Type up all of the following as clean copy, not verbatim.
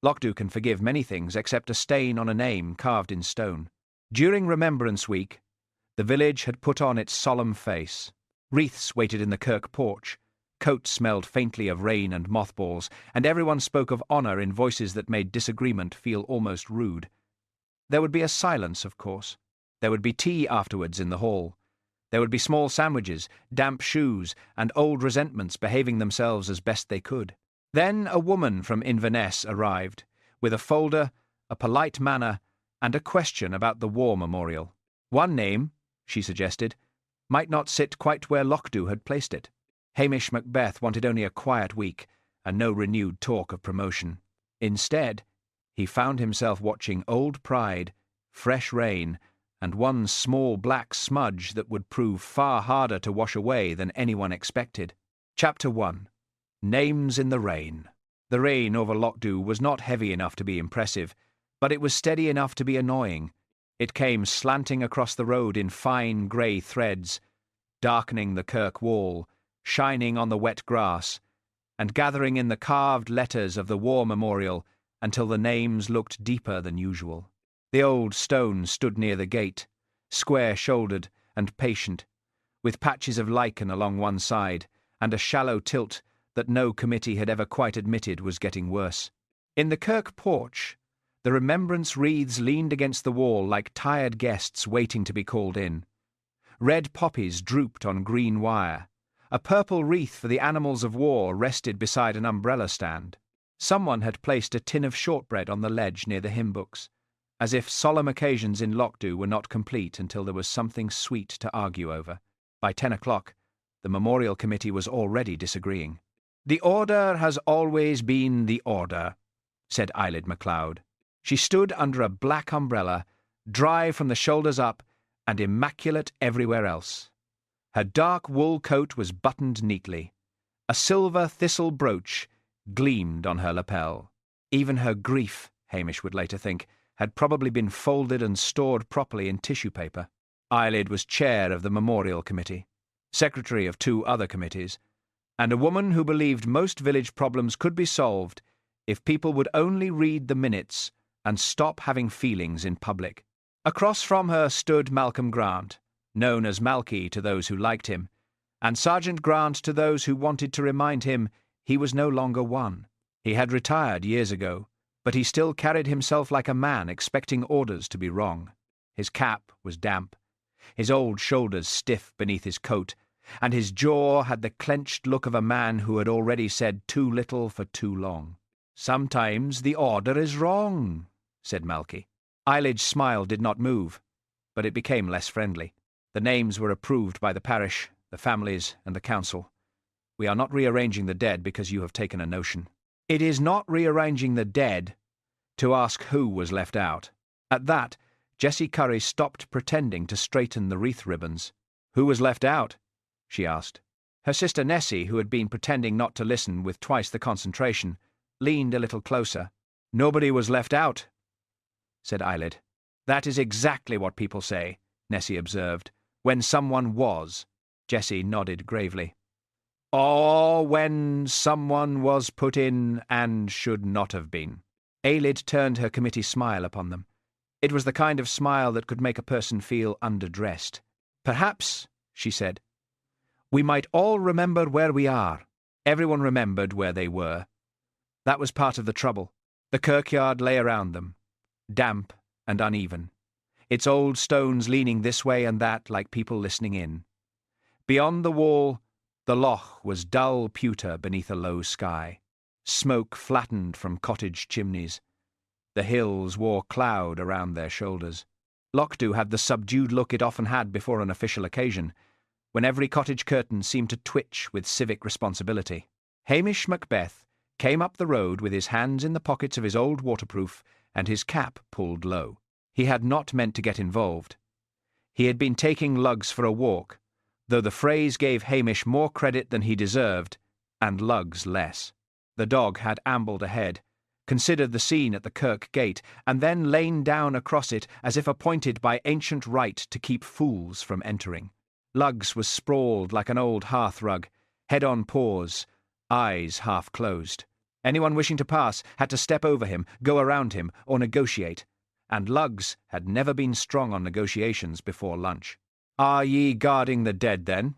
Lochdubh can forgive many things except a stain on a name carved in stone. During Remembrance Week, the village had put on its solemn face. Wreaths waited in the kirk porch. Coats smelled faintly of rain and mothballs, and everyone spoke of honour in voices that made disagreement feel almost rude. There would be a silence, of course. There would be tea afterwards in the hall. There would be small sandwiches, damp shoes, and old resentments behaving themselves as best they could. Then a woman from Inverness arrived, with a folder, a polite manner, and a question about the war memorial. One name, she suggested, might not sit quite where Lochdubh had placed it. Hamish Macbeth wanted only a quiet week, and no renewed talk of promotion. Instead, he found himself watching old pride, fresh rain, and one small black smudge that would prove far harder to wash away than anyone expected. Chapter 1. Names in the Rain. The rain over Lochdubh was not heavy enough to be impressive, but it was steady enough to be annoying. It came slanting across the road in fine grey threads, darkening the kirk wall, shining on the wet grass, and gathering in the carved letters of the war memorial until the names looked deeper than usual. The old stone stood near the gate, square-shouldered and patient, with patches of lichen along one side, and a shallow tilt that no committee had ever quite admitted was getting worse. In the kirk porch, the remembrance wreaths leaned against the wall like tired guests waiting to be called in. Red poppies drooped on green wire. A purple wreath for the animals of war rested beside an umbrella stand. Someone had placed a tin of shortbread on the ledge near the hymn books, as if solemn occasions in Lochdubh were not complete until there was something sweet to argue over. By 10 o'clock, the memorial committee was already disagreeing. "The order has always been the order," said Eyelid MacLeod. She stood under a black umbrella, dry from the shoulders up and immaculate everywhere else. Her dark wool coat was buttoned neatly. A silver thistle brooch gleamed on her lapel. Even her grief, Hamish would later think, had probably been folded and stored properly in tissue paper. Eyelid was chair of the memorial committee, secretary of 2 other committees, and a woman who believed most village problems could be solved if people would only read the minutes and stop having feelings in public. Across from her stood Malcolm Grant, known as Malky to those who liked him, and Sergeant Grant to those who wanted to remind him he was no longer one. He had retired years ago, but he still carried himself like a man expecting orders to be wrong. His cap was damp, his old shoulders stiff beneath his coat, and his jaw had the clenched look of a man who had already said too little for too long. "Sometimes the order is wrong," said Malky. Eyelid's smile did not move, but it became less friendly. The names were approved by the parish, the families, and the council. We are not rearranging the dead because you have taken a notion. It is not rearranging the dead to ask who was left out. At that, Jessie Curry stopped pretending to straighten the wreath ribbons. "Who was left out?" she asked. Her sister Nessie, who had been pretending not to listen with twice the concentration, leaned a little closer. "Nobody was left out," said Eyelid. "That is exactly what people say," Nessie observed, "when someone was." Jessie nodded gravely. "Or when someone was put in and should not have been." Eyelid turned her committee smile upon them. It was the kind of smile that could make a person feel underdressed. "Perhaps," she said, "we might all remember where we are." Everyone remembered where they were. That was part of the trouble. The kirkyard lay around them, damp and uneven, its old stones leaning this way and that like people listening in. Beyond the wall, the loch was dull pewter beneath a low sky. Smoke flattened from cottage chimneys. The hills wore cloud around their shoulders. Lochdubh had the subdued look it often had before an official occasion, when every cottage curtain seemed to twitch with civic responsibility. Hamish Macbeth came up the road with his hands in the pockets of his old waterproof and his cap pulled low. He had not meant to get involved. He had been taking Lugs for a walk, though the phrase gave Hamish more credit than he deserved, and Lugs less. The dog had ambled ahead, considered the scene at the kirk gate, and then lain down across it as if appointed by ancient right to keep fools from entering. Lugs was sprawled like an old hearth-rug, head on paws, eyes half closed. Anyone wishing to pass had to step over him, go around him, or negotiate, and Lugs had never been strong on negotiations before lunch. "Are ye guarding the dead, then?"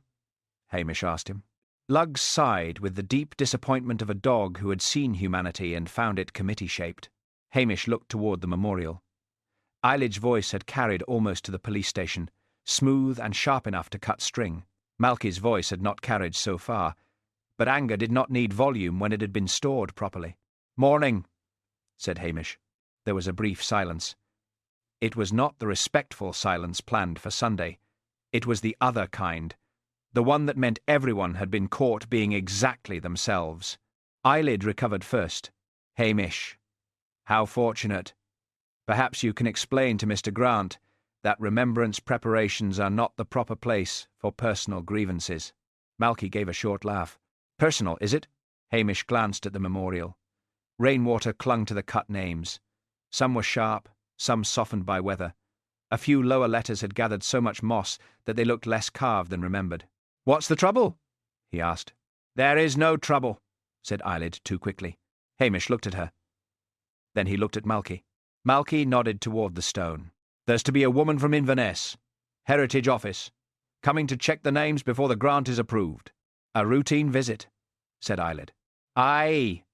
Hamish asked him. Lugs sighed with the deep disappointment of a dog who had seen humanity and found it committee-shaped. Hamish looked toward the memorial. Eyelids' voice had carried almost to the police station, smooth and sharp enough to cut string. Malky's voice had not carried so far, but anger did not need volume when it had been stored properly. "Morning," said Hamish. There was a brief silence. It was not the respectful silence planned for Sunday. It was the other kind, the one that meant everyone had been caught being exactly themselves. Eyelid recovered first. "Hamish, how fortunate. Perhaps you can explain to Mr. Grant that Remembrance preparations are not the proper place for personal grievances." Malky gave a short laugh. "Personal, is it?" Hamish glanced at the memorial. Rainwater clung to the cut names. Some were sharp, some softened by weather. A few lower letters had gathered so much moss that they looked less carved than remembered. "What's the trouble?" he asked. "There is no trouble," said Eyelid too quickly. Hamish looked at her. Then he looked at Malky. Malky nodded toward the stone. "There's to be a woman from Inverness, Heritage Office, coming to check the names before the grant is approved." "A routine visit," said Eyelid. "Aye,"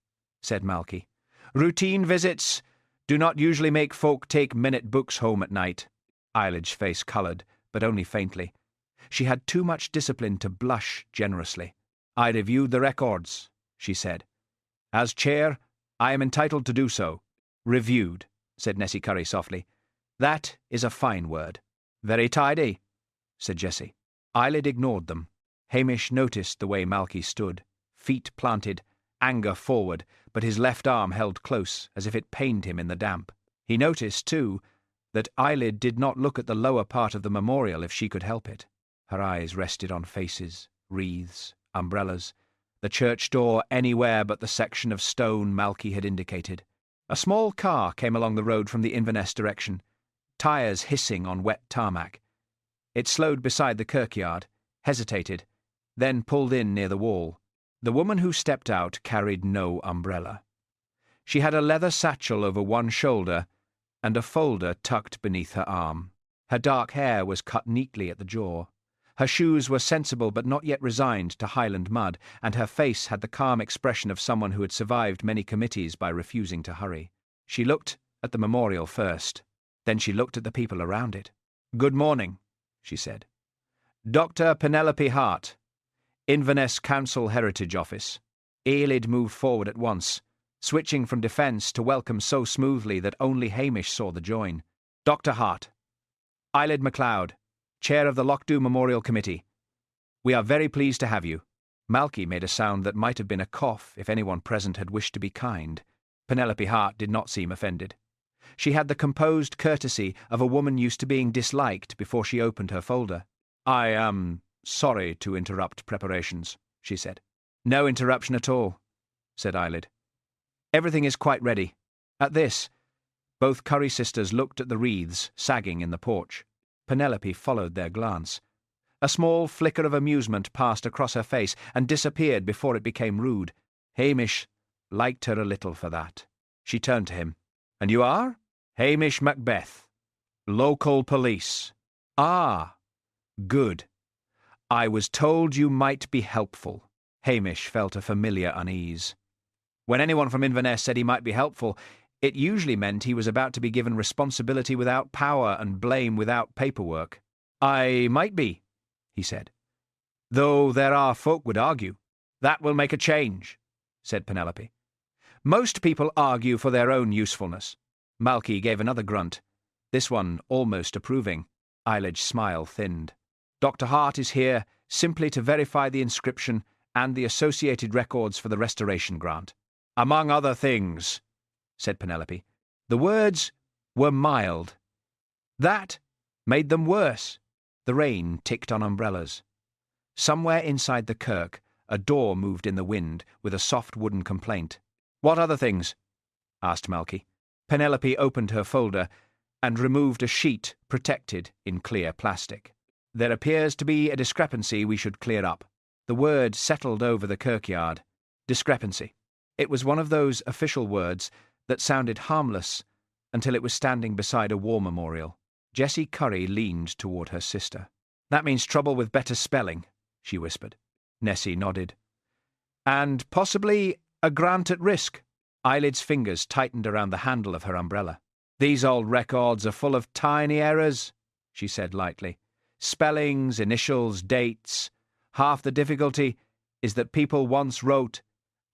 said Malky. "Routine visits do not usually make folk take minute books home at night." Eyelid's face coloured, but only faintly. She had too much discipline to blush generously. "I reviewed the records," she said. "As chair, I am entitled to do so." "Reviewed," said Nessie Curry softly. "That is a fine word." "Very tidy," said Jessie. Eyelid ignored them. Hamish noticed the way Malky stood, feet planted, anger forward, but his left arm held close, as if it pained him in the damp. He noticed, too, that Eyelid did not look at the lower part of the memorial if she could help it. Her eyes rested on faces, wreaths, umbrellas, the church door anywhere but the section of stone Malky had indicated. A small car came along the road from the Inverness direction, tyres hissing on wet tarmac. It slowed beside the kirkyard, hesitated, then pulled in near the wall. The woman who stepped out carried no umbrella. She had a leather satchel over one shoulder and a folder tucked beneath her arm. Her dark hair was cut neatly at the jaw. Her shoes were sensible but not yet resigned to Highland mud, and her face had the calm expression of someone who had survived many committees by refusing to hurry. She looked at the memorial first. Then she looked at the people around it. "Good morning," she said. "Dr. Penelope Hart, Inverness Council Heritage Office." Eyelid moved forward at once, switching from defence to welcome so smoothly that only Hamish saw the join. "Dr. Hart. Eyelid MacLeod, Chair of the Lochdubh Memorial Committee. We are very pleased to have you." Malky made a sound that might have been a cough if anyone present had wished to be kind. Penelope Hart did not seem offended. She had the composed courtesy of a woman used to being disliked before she opened her folder. "I am sorry to interrupt preparations," she said. "No interruption at all," said Eyelid. "Everything is quite ready." At this, both Curry sisters looked at the wreaths sagging in the porch. Penelope followed their glance. A small flicker of amusement passed across her face and disappeared before it became rude. Hamish liked her a little for that. She turned to him. "And you are?" "Hamish Macbeth, local police." "Ah, good. I was told you might be helpful." Hamish felt a familiar unease. When anyone from Inverness said he might be helpful, it usually meant he was about to be given responsibility without power and blame without paperwork. "I might be," he said. "Though there are folk would argue." "That will make a change," said Penelope. "Most people argue for their own usefulness." Malky gave another grunt, this one almost approving. Eyelid's smile thinned. "Dr. Hart is here simply to verify the inscription and the associated records for the restoration grant." "Among other things," said Penelope. The words were mild. That made them worse. The rain ticked on umbrellas. Somewhere inside the kirk, a door moved in the wind with a soft wooden complaint. "What other things?" asked Malky. Penelope opened her folder and removed a sheet protected in clear plastic. "There appears to be a discrepancy we should clear up." The word settled over the kirkyard. Discrepancy. It was one of those official words that sounded harmless until it was standing beside a war memorial. Jessie Curry leaned toward her sister. "That means trouble with better spelling," she whispered. Nessie nodded. "And possibly a grant at risk." Eyelid's fingers tightened around the handle of her umbrella. "These old records are full of tiny errors," she said lightly. "Spellings, initials, dates. Half the difficulty is that people once wrote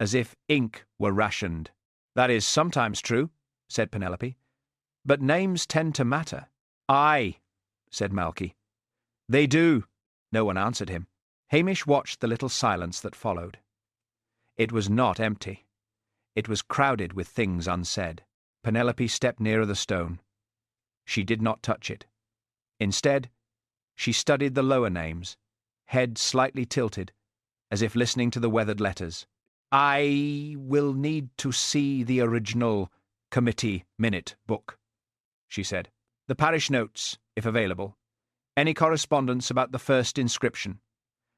as if ink were rationed." "That is sometimes true," said Penelope. "But names tend to matter." "Aye," said Malky. "They do." No one answered him. Hamish watched the little silence that followed. It was not empty. It was crowded with things unsaid. Penelope stepped nearer the stone. She did not touch it. Instead, she studied the lower names, head slightly tilted, as if listening to the weathered letters. "I will need to see the original committee minute book," she said. "The parish notes, if available. Any correspondence about the first inscription.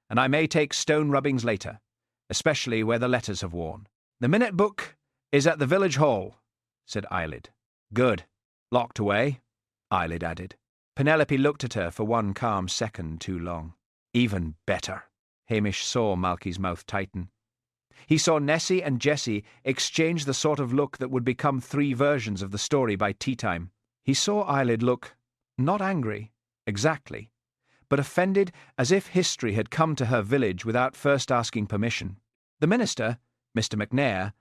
And I may take stone rubbings later, especially where the letters have worn." "The minute book is at the village hall," said Eyelid. "Good. Locked away," Eyelid added. Penelope looked at her for one calm second too long. "Even better." Hamish saw Malky's mouth tighten. He saw Nessie and Jessie exchange the sort of look that would become 3 versions of the story by tea-time. He saw Eyelid look, not angry, exactly, but offended, as if history had come to her village without first asking permission. The minister, Mr. McNair,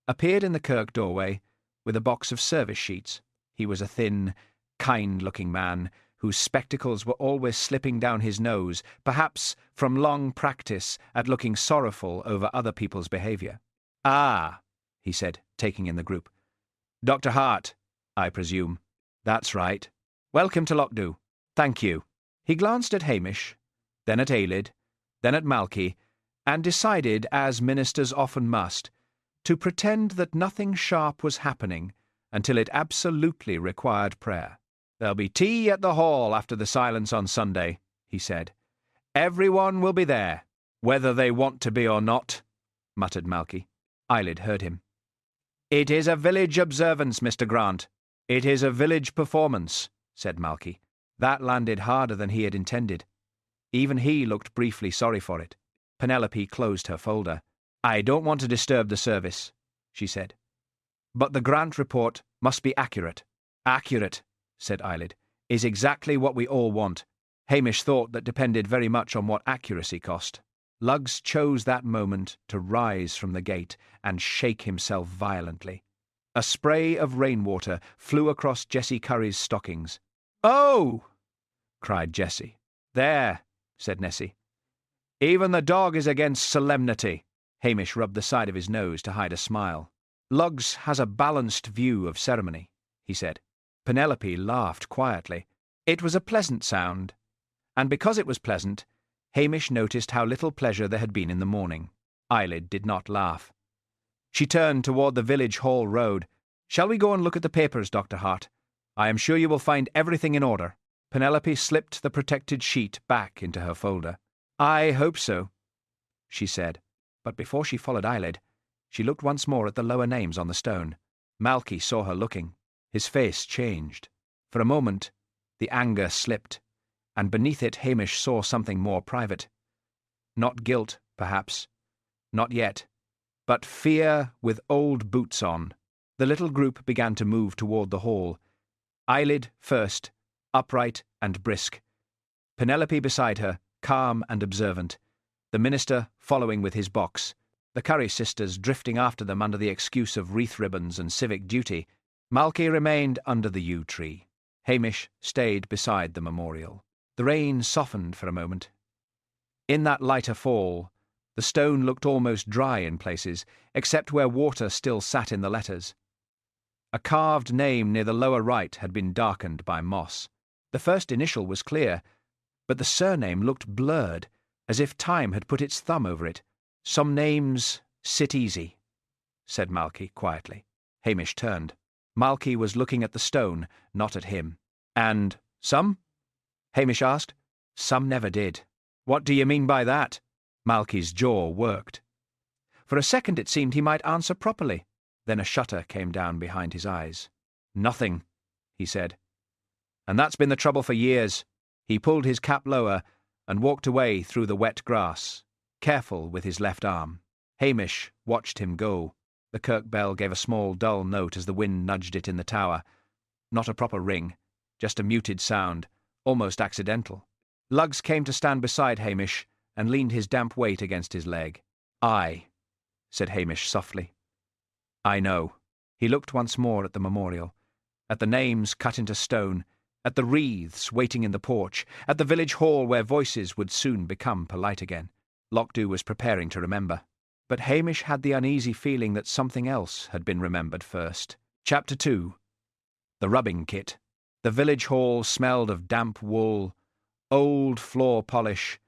appeared in the kirk doorway with a box of service sheets. He was a thin, kind-looking man whose spectacles were always slipping down his nose, perhaps from long practice at looking sorrowful over other people's behaviour. "Ah," he said, taking in the group. "Dr. Hart, I presume." "That's right. Welcome to Lochdubh." "Thank you." He glanced at Hamish, then at Eyelid, then at Malky, and decided, as ministers often must, to pretend that nothing sharp was happening until it absolutely required prayer. "There'll be tea at the hall after the silence on Sunday," he said. "Everyone will be there, whether they want to be or not," muttered Malky. Eyelid heard him. "It is a village observance, Mr. Grant. It is a village performance," said Malky. That landed harder than he had intended. Even he looked briefly sorry for it. Penelope closed her folder. "I don't want to disturb the service," she said. "But the grant report must be accurate." "Accurate," said Eyelid, "is exactly what we all want." Hamish thought that depended very much on what accuracy cost. Luggs chose that moment to rise from the gate and shake himself violently. A spray of rainwater flew across Jessie Curry's stockings. "Oh!" cried Jessie. "There," said Nessie. "Even the dog is against solemnity." Hamish rubbed the side of his nose to hide a smile. "Luggs has a balanced view of ceremony," he said. Penelope laughed quietly. It was a pleasant sound, and because it was pleasant, Hamish noticed how little pleasure there had been in the morning. Eyelid did not laugh. She turned toward the village hall road. "Shall we go and look at the papers, Dr. Hart? I am sure you will find everything in order." Penelope slipped the protected sheet back into her folder. "I hope so," she said, but before she followed Eyelid, she looked once more at the lower names on the stone. Malky saw her looking. His face changed. For a moment, the anger slipped, and beneath it Hamish saw something more private. Not guilt, perhaps. Not yet. But fear with old boots on. The little group began to move toward the hall. Eyelid first, upright and brisk. Penelope beside her, calm and observant. The minister following with his box. The Curry sisters drifting after them under the excuse of wreath ribbons and civic duty. Malky remained under the yew tree. Hamish stayed beside the memorial. The rain softened for a moment. In that lighter fall, the stone looked almost dry in places, except where water still sat in the letters. A carved name near the lower right had been darkened by moss. The first initial was clear, but the surname looked blurred, as if time had put its thumb over it. "Some names sit easy," said Malky quietly. Hamish turned. Malky was looking at the stone, not at him. "And some?" Hamish asked. "Some never did." "What do you mean by that?" Malky's jaw worked. For a second it seemed he might answer properly. Then a shutter came down behind his eyes. "Nothing," he said. "And that's been the trouble for years." He pulled his cap lower and walked away through the wet grass, careful with his left arm. Hamish watched him go. The kirk bell gave a small, dull note as the wind nudged it in the tower. Not a proper ring, just a muted sound, almost accidental. Lugs came to stand beside Hamish and leaned his damp weight against his leg. "Aye," said Hamish softly. "I know." He looked once more at the memorial, at the names cut into stone, at the wreaths waiting in the porch, at the village hall where voices would soon become polite again. Lochdubh was preparing to remember. But Hamish had the uneasy feeling that something else had been remembered first. Chapter 2. The rubbing kit. The village hall smelled of damp wool, old floor polish,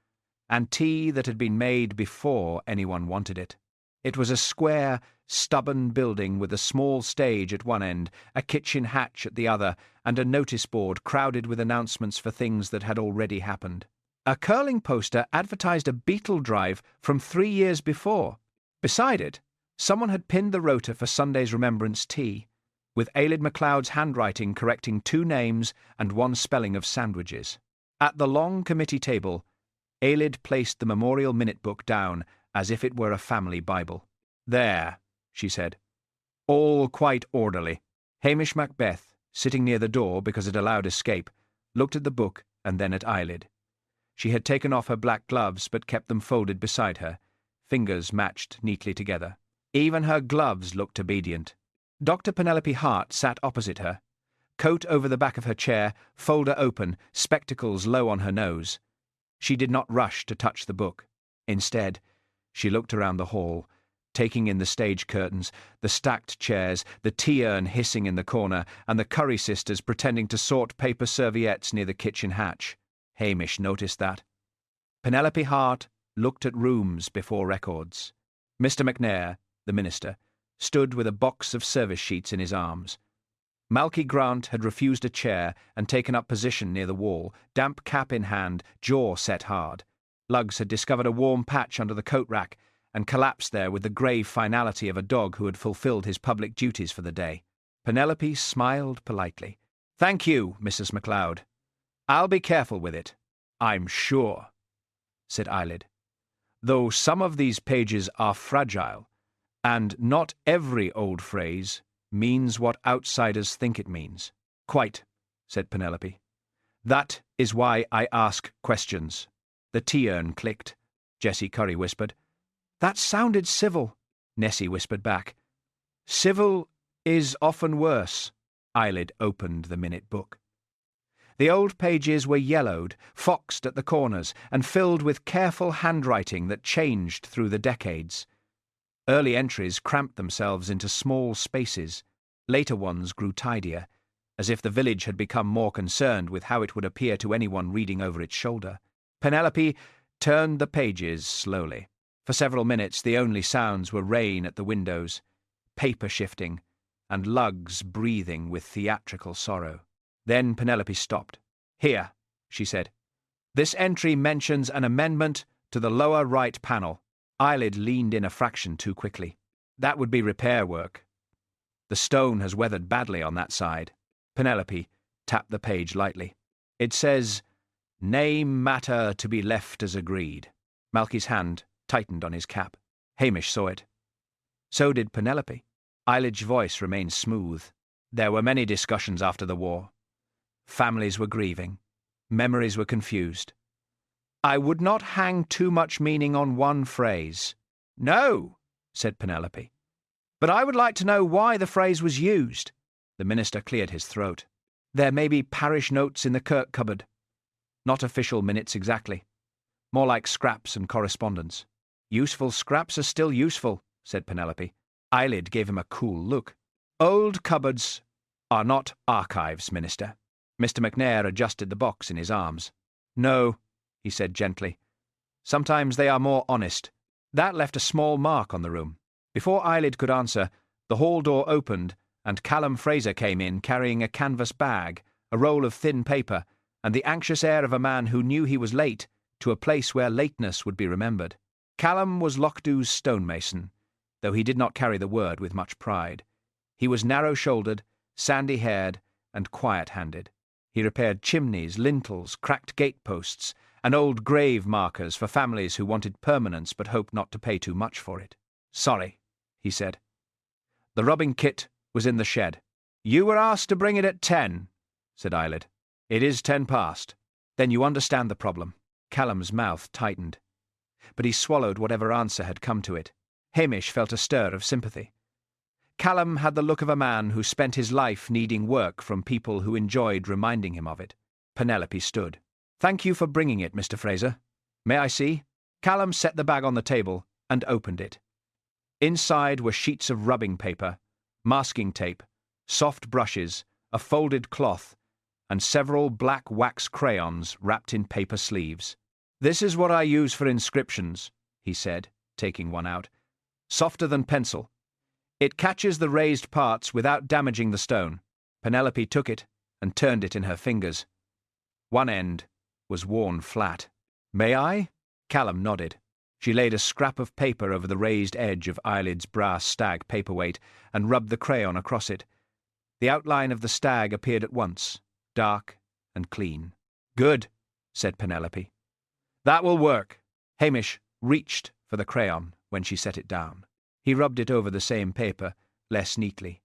and tea that had been made before anyone wanted it. It was a square, stubborn building with a small stage at one end, a kitchen hatch at the other, and a notice board crowded with announcements for things that had already happened. A curling poster advertised a beetle drive from 3 years before. Beside it, someone had pinned the rota for Sunday's Remembrance tea, with Ailid MacLeod's handwriting correcting 2 names and 1 spelling of sandwiches. At the long committee table, Ailid placed the memorial minute book down as if it were a family Bible. "There," she said. "All quite orderly." Hamish Macbeth, sitting near the door because it allowed escape, looked at the book and then at Ailid. She had taken off her black gloves but kept them folded beside her, fingers matched neatly together. Even her gloves looked obedient. Dr. Penelope Hart sat opposite her, coat over the back of her chair, folder open, spectacles low on her nose. She did not rush to touch the book. Instead, she looked around the hall, taking in the stage curtains, the stacked chairs, the tea-urn hissing in the corner, and the Curry sisters pretending to sort paper serviettes near the kitchen hatch. Hamish noticed that. Penelope Hart looked at rooms before records. Mr. McNair, the minister, stood with a box of service sheets in his arms. Malky Grant had refused a chair and taken up position near the wall, damp cap in hand, jaw set hard. Lugs had discovered a warm patch under the coat rack and collapsed there with the grave finality of a dog who had fulfilled his public duties for the day. Penelope smiled politely. "Thank you, Mrs. MacLeod. I'll be careful with it, I'm sure," said Ailid. "Though some of these pages are fragile, and not every old phrase means what outsiders think it means." "Quite," said Penelope. "That is why I ask questions." The tea-urn clicked. Jessie Curry whispered. "That sounded civil," Nessie whispered back. "Civil is often worse." Ailid opened the minute book. The old pages were yellowed, foxed at the corners, and filled with careful handwriting that changed through the decades. Early entries cramped themselves into small spaces. Later ones grew tidier, as if the village had become more concerned with how it would appear to anyone reading over its shoulder. Penelope turned the pages slowly. For several minutes the only sounds were rain at the windows, paper shifting, and Lugs breathing with theatrical sorrow. Then Penelope stopped. "Here," she said. "This entry mentions an amendment to the lower right panel." Ailid leaned in a fraction too quickly. "That would be repair work. The stone has weathered badly on that side." Penelope tapped the page lightly. "It says, 'Name matter to be left as agreed.'" Malky's hand tightened on his cap. Hamish saw it. So did Penelope. Ailid's voice remained smooth. "There were many discussions after the war. Families were grieving. Memories were confused. I would not hang too much meaning on one phrase." "No," said Penelope. "But I would like to know why the phrase was used." The minister cleared his throat. "There may be parish notes in the kirk cupboard. Not official minutes exactly. More like scraps and correspondence." "Useful scraps are still useful," said Penelope. Ailid gave him a cool look. "Old cupboards are not archives, Minister." Mr. McNair adjusted the box in his arms. "No," he said gently. "Sometimes they are more honest." That left a small mark on the room. Before Ailid could answer, the hall door opened, and Callum Fraser came in carrying a canvas bag, a roll of thin paper, and the anxious air of a man who knew he was late to a place where lateness would be remembered. Callum was Lochdubh's stonemason, though he did not carry the word with much pride. He was narrow-shouldered, sandy-haired, and quiet-handed. He repaired chimneys, lintels, cracked gateposts, and old grave markers for families who wanted permanence but hoped not to pay too much for it. "Sorry," he said. "The rubbing kit was in the shed." "You were asked to bring it at 10, said Eyelid. "It is 10 past. Then you understand the problem." Callum's mouth tightened, but he swallowed whatever answer had come to it. Hamish felt a stir of sympathy. Callum had the look of a man who spent his life needing work from people who enjoyed reminding him of it. Penelope stood. "Thank you for bringing it, Mr. Fraser. May I see?" Callum set the bag on the table and opened it. Inside were sheets of rubbing paper, masking tape, soft brushes, a folded cloth, and several black wax crayons wrapped in paper sleeves. "This is what I use for inscriptions," he said, taking one out. "Softer than pencil. It catches the raised parts without damaging the stone." Penelope took it and turned it in her fingers. One end was worn flat. "May I?" Callum nodded. She laid a scrap of paper over the raised edge of Eyelid's brass stag paperweight and rubbed the crayon across it. The outline of the stag appeared at once, dark and clean. "Good," said Penelope. "That will work." Hamish reached for the crayon when she set it down. He rubbed it over the same paper, less neatly.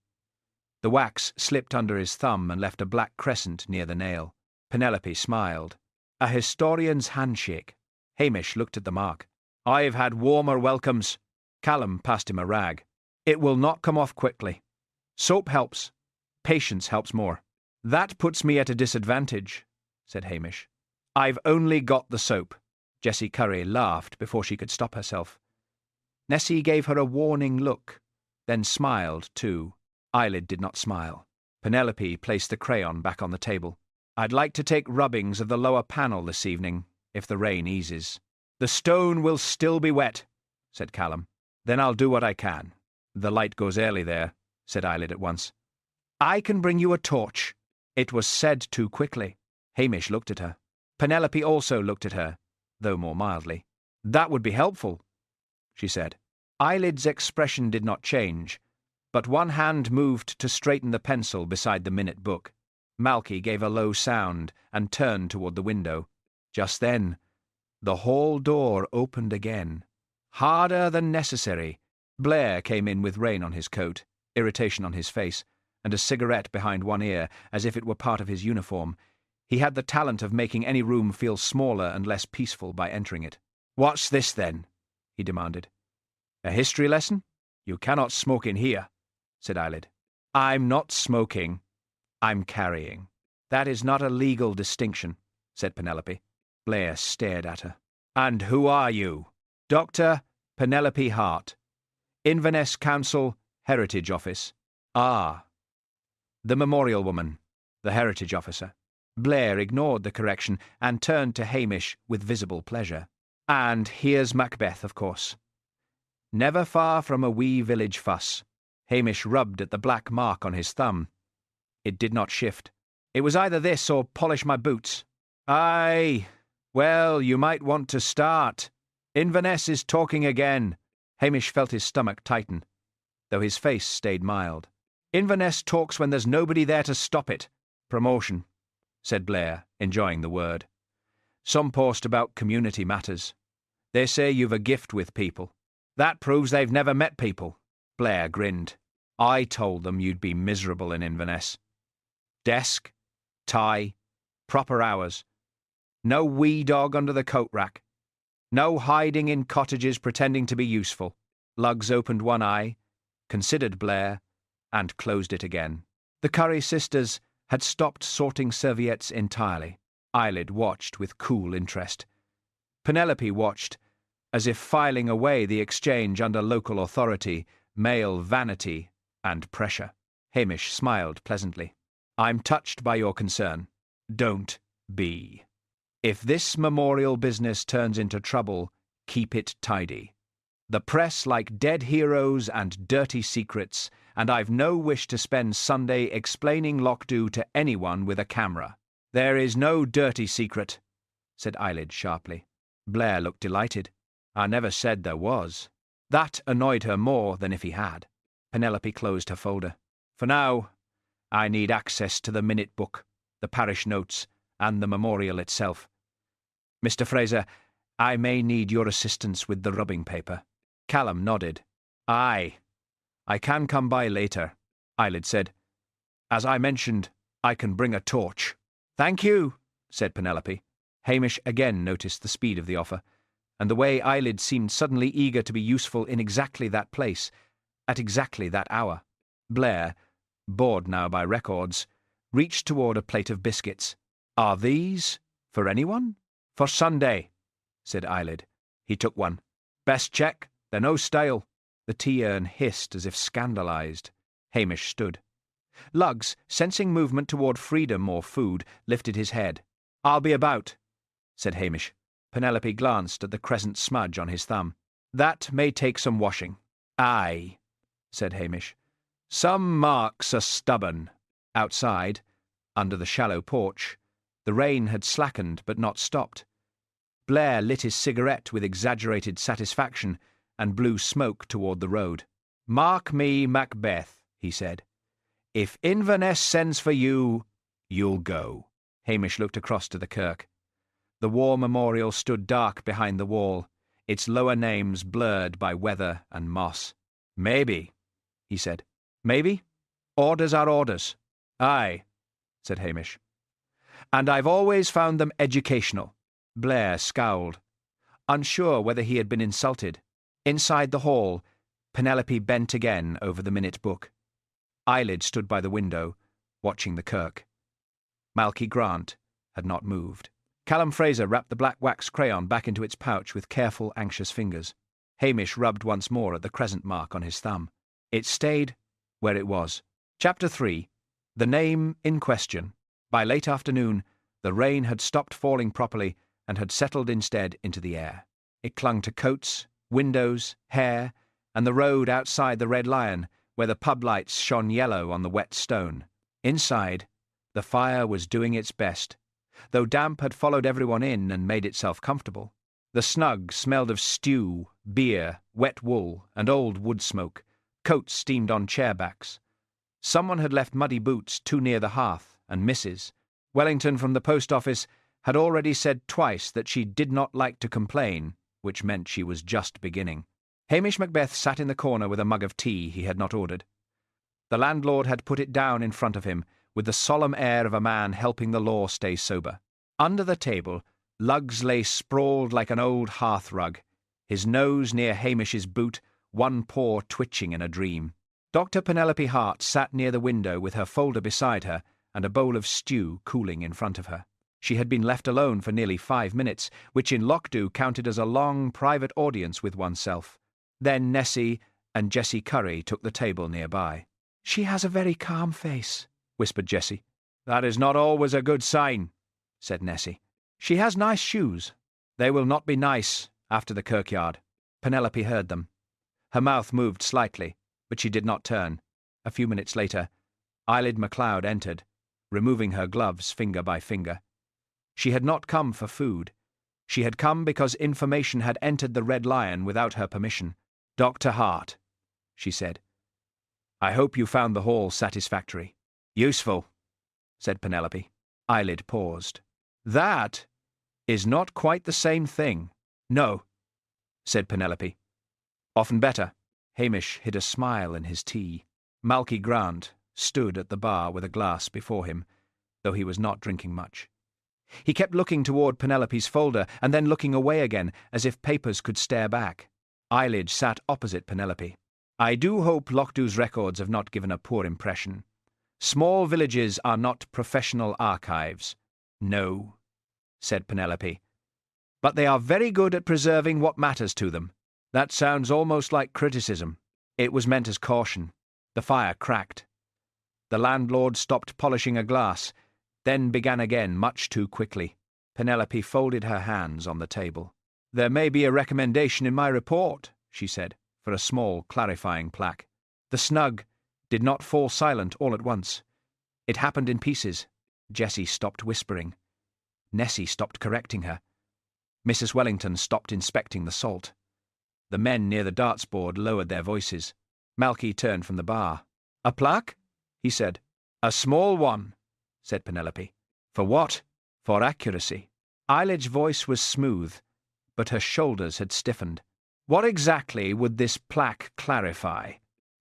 The wax slipped under his thumb and left a black crescent near the nail. Penelope smiled. "A historian's handshake." Hamish looked at the mark. "I've had warmer welcomes." Callum passed him a rag. "It will not come off quickly. Soap helps. Patience helps more." "That puts me at a disadvantage," said Hamish. "I've only got the soap." Jessie Curry laughed before she could stop herself. Nessie gave her a warning look, then smiled too. Eyelid did not smile. Penelope placed the crayon back on the table. "I'd like to take rubbings of the lower panel this evening, if the rain eases." "The stone will still be wet," said Callum. "Then I'll do what I can." "The light goes early there," said Eyelid at once. "I can bring you a torch." It was said too quickly. Hamish looked at her. Penelope also looked at her, though more mildly. "That would be helpful," she said. Eyelid's expression did not change, but one hand moved to straighten the pencil beside the minute book. Malky gave a low sound and turned toward the window. Just then, the hall door opened again. Harder than necessary. Blair came in with rain on his coat, irritation on his face, and a cigarette behind one ear, as if it were part of his uniform. He had the talent of making any room feel smaller and less peaceful by entering it. "What's this, then?" he demanded. "A history lesson? You cannot smoke in here," said Eyelid. "I'm not smoking. I'm carrying." "That is not a legal distinction," said Penelope. Blair stared at her. "And who are you?" "Dr. Penelope Hart, Inverness Council, Heritage Office." "Ah." "The memorial woman, the heritage officer." Blair ignored the correction and turned to Hamish with visible pleasure. "And here's Macbeth, of course. Never far from a wee village fuss." Hamish rubbed at the black mark on his thumb. It did not shift. "It was either this or polish my boots." "Aye. Well, you might want to start. Inverness is talking again." Hamish felt his stomach tighten, though his face stayed mild. "Inverness talks when there's nobody there to stop it." "Promotion," said Blair, enjoying the word. "Some post about community matters. They say you've a gift with people. That proves they've never met people." Blair grinned. "I told them you'd be miserable in Inverness. Desk, tie, proper hours. No wee dog under the coat rack. No hiding in cottages pretending to be useful." Luggs opened one eye, considered Blair, and closed it again. The Curry sisters had stopped sorting serviettes entirely. Eyelid watched with cool interest. Penelope watched, as if filing away the exchange under local authority, male vanity, and pressure. Hamish smiled pleasantly. "I'm touched by your concern. Don't be. If this memorial business turns into trouble, keep it tidy. The press like dead heroes and dirty secrets, and I've no wish to spend Sunday explaining Lochdubh to anyone with a camera." "There is no dirty secret," said Eyelid sharply. Blair looked delighted. "I never said there was." That annoyed her more than if he had. Penelope closed her folder. For now, I need access to the minute book, the parish notes, and the memorial itself. Mr. Fraser, I may need your assistance with the rubbing paper. Callum nodded. Aye. I can come by later, Eyelid said. As I mentioned, I can bring a torch. Thank you, said Penelope. Hamish again noticed the speed of the offer, and the way Eyelid seemed suddenly eager to be useful in exactly that place, at exactly that hour. Blair, bored now by records, reached toward a plate of biscuits. Are these for anyone? For Sunday, said Eyelid. He took one. Best check, they're no stale. The tea-urn hissed as if scandalized. Hamish stood. Lugs, sensing movement toward freedom or food, lifted his head. I'll be about, said Hamish. Penelope glanced at the crescent smudge on his thumb. That may take some washing. Aye, said Hamish. Some marks are stubborn. Outside, under the shallow porch, the rain had slackened but not stopped. Blair lit his cigarette with exaggerated satisfaction and blew smoke toward the road. Mark me, Macbeth, he said. If Inverness sends for you, you'll go. Hamish looked across to the kirk. The war memorial stood dark behind the wall, its lower names blurred by weather and moss. Maybe, he said. Maybe? Orders are orders. Aye, said Hamish. And I've always found them educational. Blair scowled, unsure whether he had been insulted. Inside the hall, Penelope bent again over the minute book. Eyelid stood by the window, watching the kirk. Malky Grant had not moved. Callum Fraser wrapped the black wax crayon back into its pouch with careful, anxious fingers. Hamish rubbed once more at the crescent mark on his thumb. It stayed where it was. Chapter 3. The name in question. By late afternoon, the rain had stopped falling properly and had settled instead into the air. It clung to coats, windows, hair, and the road outside the Red Lion, where the pub lights shone yellow on the wet stone. Inside, the fire was doing its best, though damp had followed everyone in and made itself comfortable. The snug smelled of stew, beer, wet wool, and old wood smoke. Coats steamed on chairbacks. Someone had left muddy boots too near the hearth, and Mrs. Wellington from the post office had already said twice that she did not like to complain, which meant she was just beginning. Hamish Macbeth sat in the corner with a mug of tea he had not ordered. The landlord had put it down in front of him, with the solemn air of a man helping the law stay sober. Under the table, Lugs lay sprawled like an old hearth-rug, his nose near Hamish's boot, one paw twitching in a dream. Dr. Penelope Hart sat near the window with her folder beside her and a bowl of stew cooling in front of her. She had been left alone for nearly 5 minutes, which in Lochdubh counted as a long private audience with oneself. Then Nessie and Jessie Curry took the table nearby. "She has a very calm face," whispered Jessie. "That is not always a good sign," said Nessie. "She has nice shoes. They will not be nice after the kirkyard." Penelope heard them. Her mouth moved slightly, but she did not turn. A few minutes later, Eyelid MacLeod entered, removing her gloves finger by finger. She had not come for food. She had come because information had entered the Red Lion without her permission. "Dr. Hart," she said, "I hope you found the hall satisfactory." "Useful," said Penelope. Eyelid paused. "That is not quite the same thing." "No," said Penelope. "Often better." Hamish hid a smile in his tea. Malky Grant stood at the bar with a glass before him, though he was not drinking much. He kept looking toward Penelope's folder and then looking away again, as if papers could stare back. Eyelid sat opposite Penelope. "I do hope Lochdubh's records have not given a poor impression. Small villages are not professional archives." "No," said Penelope. "But they are very good at preserving what matters to them." "That sounds almost like criticism." "It was meant as caution." The fire cracked. The landlord stopped polishing a glass, then began again much too quickly. Penelope folded her hands on the table. "There may be a recommendation in my report," she said, for a small clarifying plaque. The snug did not fall silent all at once. It happened in pieces. Jessie stopped whispering. Nessie stopped correcting her. Mrs. Wellington stopped inspecting the salt. The men near the darts board lowered their voices. Malky turned from the bar. "A plaque?" he said. "A small one," said Penelope. "For what?" "For accuracy." Eyelids' voice was smooth, but her shoulders had stiffened. "What exactly would this plaque clarify?"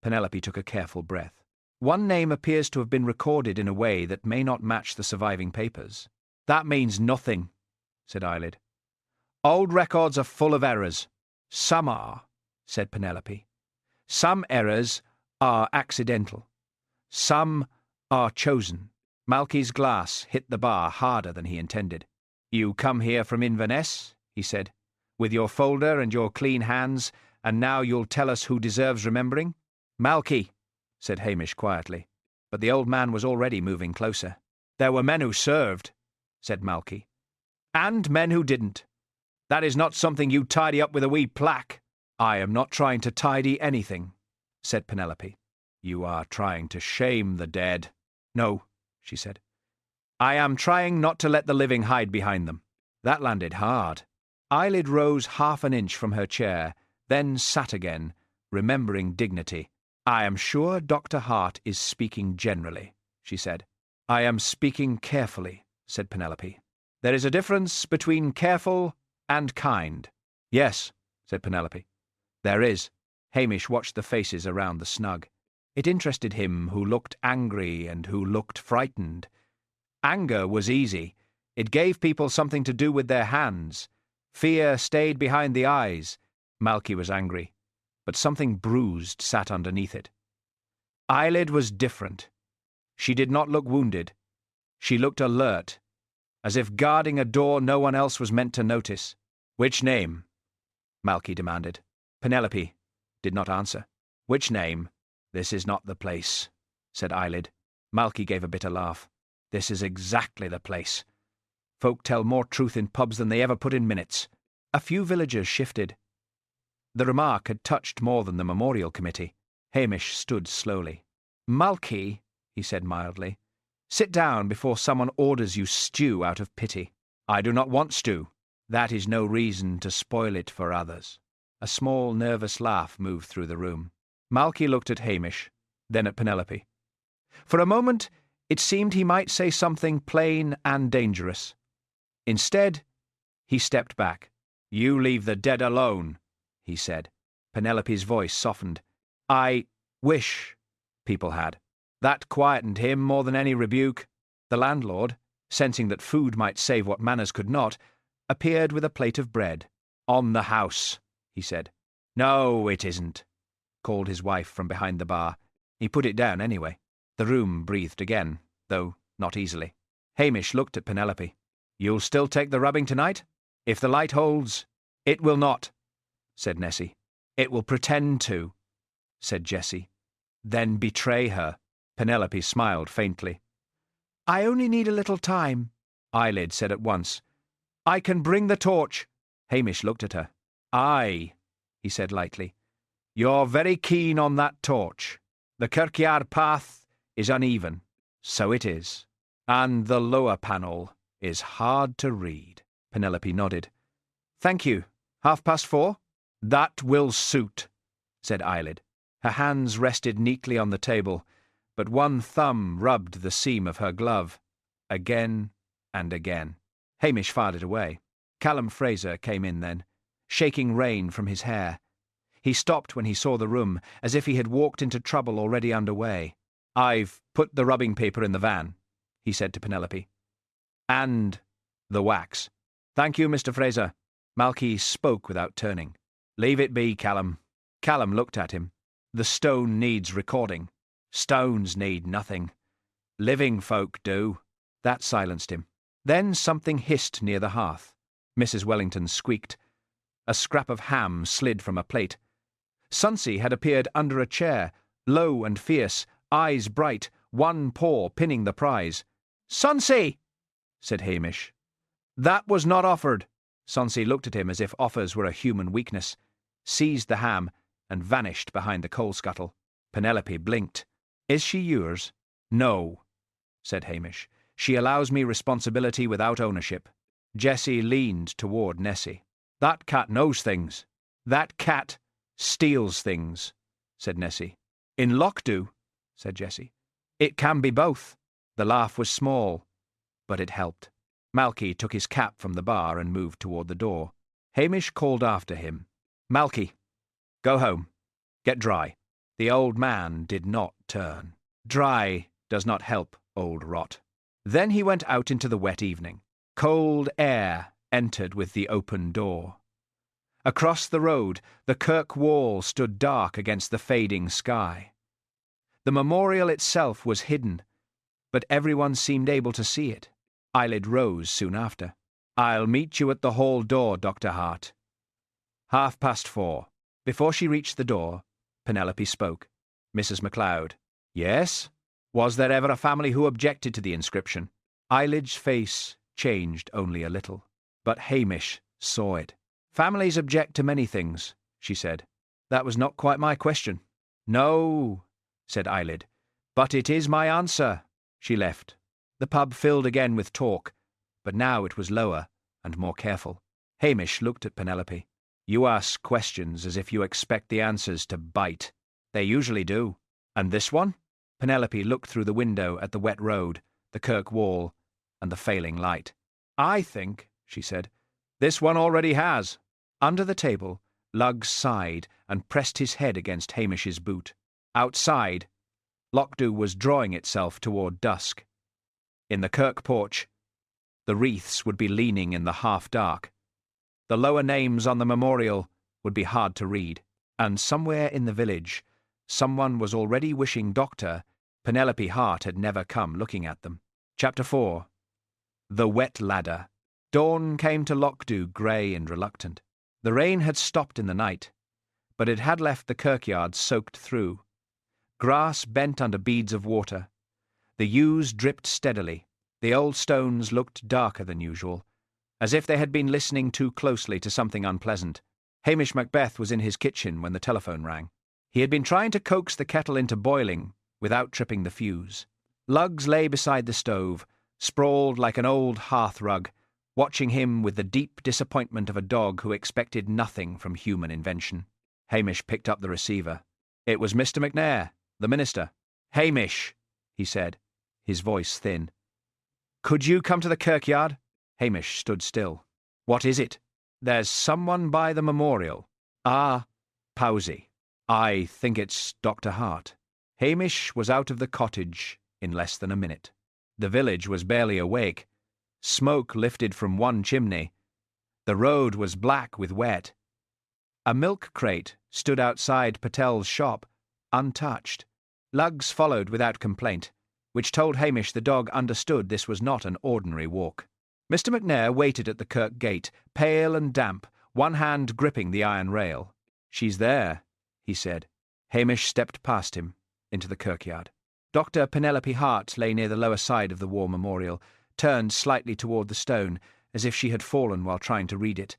Penelope took a careful breath. "One name appears to have been recorded in a way that may not match the surviving papers." "That means nothing," said Eyelid. "Old records are full of errors." "Some are," said Penelope. "Some errors are accidental. Some are chosen." Malky's glass hit the bar harder than he intended. "You come here from Inverness," he said, "with your folder and your clean hands, and now you'll tell us who deserves remembering?" "Malky," said Hamish quietly, but the old man was already moving closer. "There were men who served," said Malky, "and men who didn't. That is not something you tidy up with a wee plaque." "I am not trying to tidy anything," said Penelope. "You are trying to shame the dead." "No," she said. "I am trying not to let the living hide behind them." That landed hard. Eyelid rose half an inch from her chair, then sat again, remembering dignity. "I am sure Dr. Hart is speaking generally," she said. "I am speaking carefully," said Penelope. "There is a difference between careful and kind." "Yes," said Penelope. "There is." Hamish watched the faces around the snug. It interested him who looked angry and who looked frightened. Anger was easy. It gave people something to do with their hands. Fear stayed behind the eyes. Malky was angry, but something bruised sat underneath it. Eyelid was different. She did not look wounded. She looked alert, as if guarding a door no one else was meant to notice. "Which name?" Malky demanded. Penelope did not answer. "Which name?" "This is not the place," said Eyelid. Malky gave a bitter laugh. "This is exactly the place. Folk tell more truth in pubs than they ever put in minutes." A few villagers shifted. The remark had touched more than the memorial committee. Hamish stood slowly. "Malky," he said mildly, "sit down before someone orders you stew out of pity." "I do not want stew." "That is no reason to spoil it for others." A small, nervous laugh moved through the room. Malky looked at Hamish, then at Penelope. For a moment, it seemed he might say something plain and dangerous. Instead, he stepped back. "You leave the dead alone," he said. Penelope's voice softened. "I wish people had." That quietened him more than any rebuke. The landlord, sensing that food might save what manners could not, appeared with a plate of bread. "On the house," he said. "No, it isn't," called his wife from behind the bar. He put it down anyway. The room breathed again, though not easily. Hamish looked at Penelope. "You'll still take the rubbing tonight? If the light holds—" "It will not," said Nessie. "It will pretend to," said Jessie. "Then betray her." Penelope smiled faintly. "I only need a little time," Eyelid said at once. "I can bring the torch." Hamish looked at her. "Aye," he said lightly. "You're very keen on that torch. The kirkyard path is uneven." "So it is. And the lower panel is hard to read." Penelope nodded. "Thank you. 4:30? "That will suit," said Eyelid. Her hands rested neatly on the table, but one thumb rubbed the seam of her glove, again and again. Hamish fired it away. Callum Fraser came in then, shaking rain from his hair. He stopped when he saw the room, as if he had walked into trouble already underway. "I've put the rubbing paper in the van," he said to Penelope. "And the wax." "Thank you, Mr. Fraser." Malky spoke without turning. "Leave it be, Callum." Callum looked at him. "The stone needs recording." "Stones need nothing. Living folk do." That silenced him. Then something hissed near the hearth. Mrs. Wellington squeaked. A scrap of ham slid from a plate. Sonsie had appeared under a chair, low and fierce, eyes bright, one paw pinning the prize. "Sonsie!" said Hamish. "That was not offered." Sonsie looked at him as if offers were a human weakness, seized the ham, and vanished behind the coal scuttle. Penelope blinked. "Is she yours?" "No," said Hamish. "She allows me responsibility without ownership." Jessie leaned toward Nessie. "That cat knows things." "That cat Steals things, said Nessie. In Lochdubh, said Jessie. It can be both. The laugh was small, but it helped. Malky took his cap from the bar and moved toward the door. Hamish called after him. Malky, go home. Get dry. The old man did not turn. Dry does not help old rot. Then he went out into the wet evening. Cold air entered with the open door. Across the road, the kirk wall stood dark against the fading sky. The memorial itself was hidden, but everyone seemed able to see it. Eyelid rose soon after. I'll meet you at the hall door, Dr. Hart. 4:30. Before she reached the door, Penelope spoke. Mrs. MacLeod. Yes? Was there ever a family who objected to the inscription? Eyelid's face changed only a little, but Hamish saw it. Families object to many things, she said. That was not quite my question. No, said Eyelid, but it is my answer. She left. The pub filled again with talk, but now it was lower and more careful. Hamish looked at Penelope. You ask questions as if you expect the answers to bite. They usually do. And this one? Penelope looked through the window at the wet road, the kirk wall, and the failing light. I think, she said, this one already has. Under the table, Luggs sighed and pressed his head against Hamish's boot. Outside, Lochdubh was drawing itself toward dusk. In the kirk porch, the wreaths would be leaning in the half-dark. The lower names on the memorial would be hard to read, and somewhere in the village, someone was already wishing Dr. Penelope Hart had never come looking at them. Chapter 4. The Wet Ladder. Dawn came to Lochdubh grey and reluctant. The rain had stopped in the night, but it had left the kirkyard soaked through. Grass bent under beads of water. The yews dripped steadily. The old stones looked darker than usual, as if they had been listening too closely to something unpleasant. Hamish Macbeth was in his kitchen when the telephone rang. He had been trying to coax the kettle into boiling without tripping the fuse. Luggs lay beside the stove, sprawled like an old hearth-rug, watching him with the deep disappointment of a dog who expected nothing from human invention. Hamish picked up the receiver. It was Mr. McNair, the minister. Hamish, he said, his voice thin. Could you come to the kirkyard? Hamish stood still. What is it? There's someone by the memorial. Ah, Powsey. I think it's Dr. Hart. Hamish was out of the cottage in less than a minute. The village was barely awake. Smoke lifted from one chimney. The road was black with wet. A milk crate stood outside Patel's shop, untouched. Luggs followed without complaint, which told Hamish the dog understood this was not an ordinary walk. Mr. McNair waited at the kirk gate, pale and damp, one hand gripping the iron rail. She's there, he said. Hamish stepped past him, into the kirkyard. Dr. Penelope Hart lay near the lower side of the war memorial, turned slightly toward the stone, as if she had fallen while trying to read it.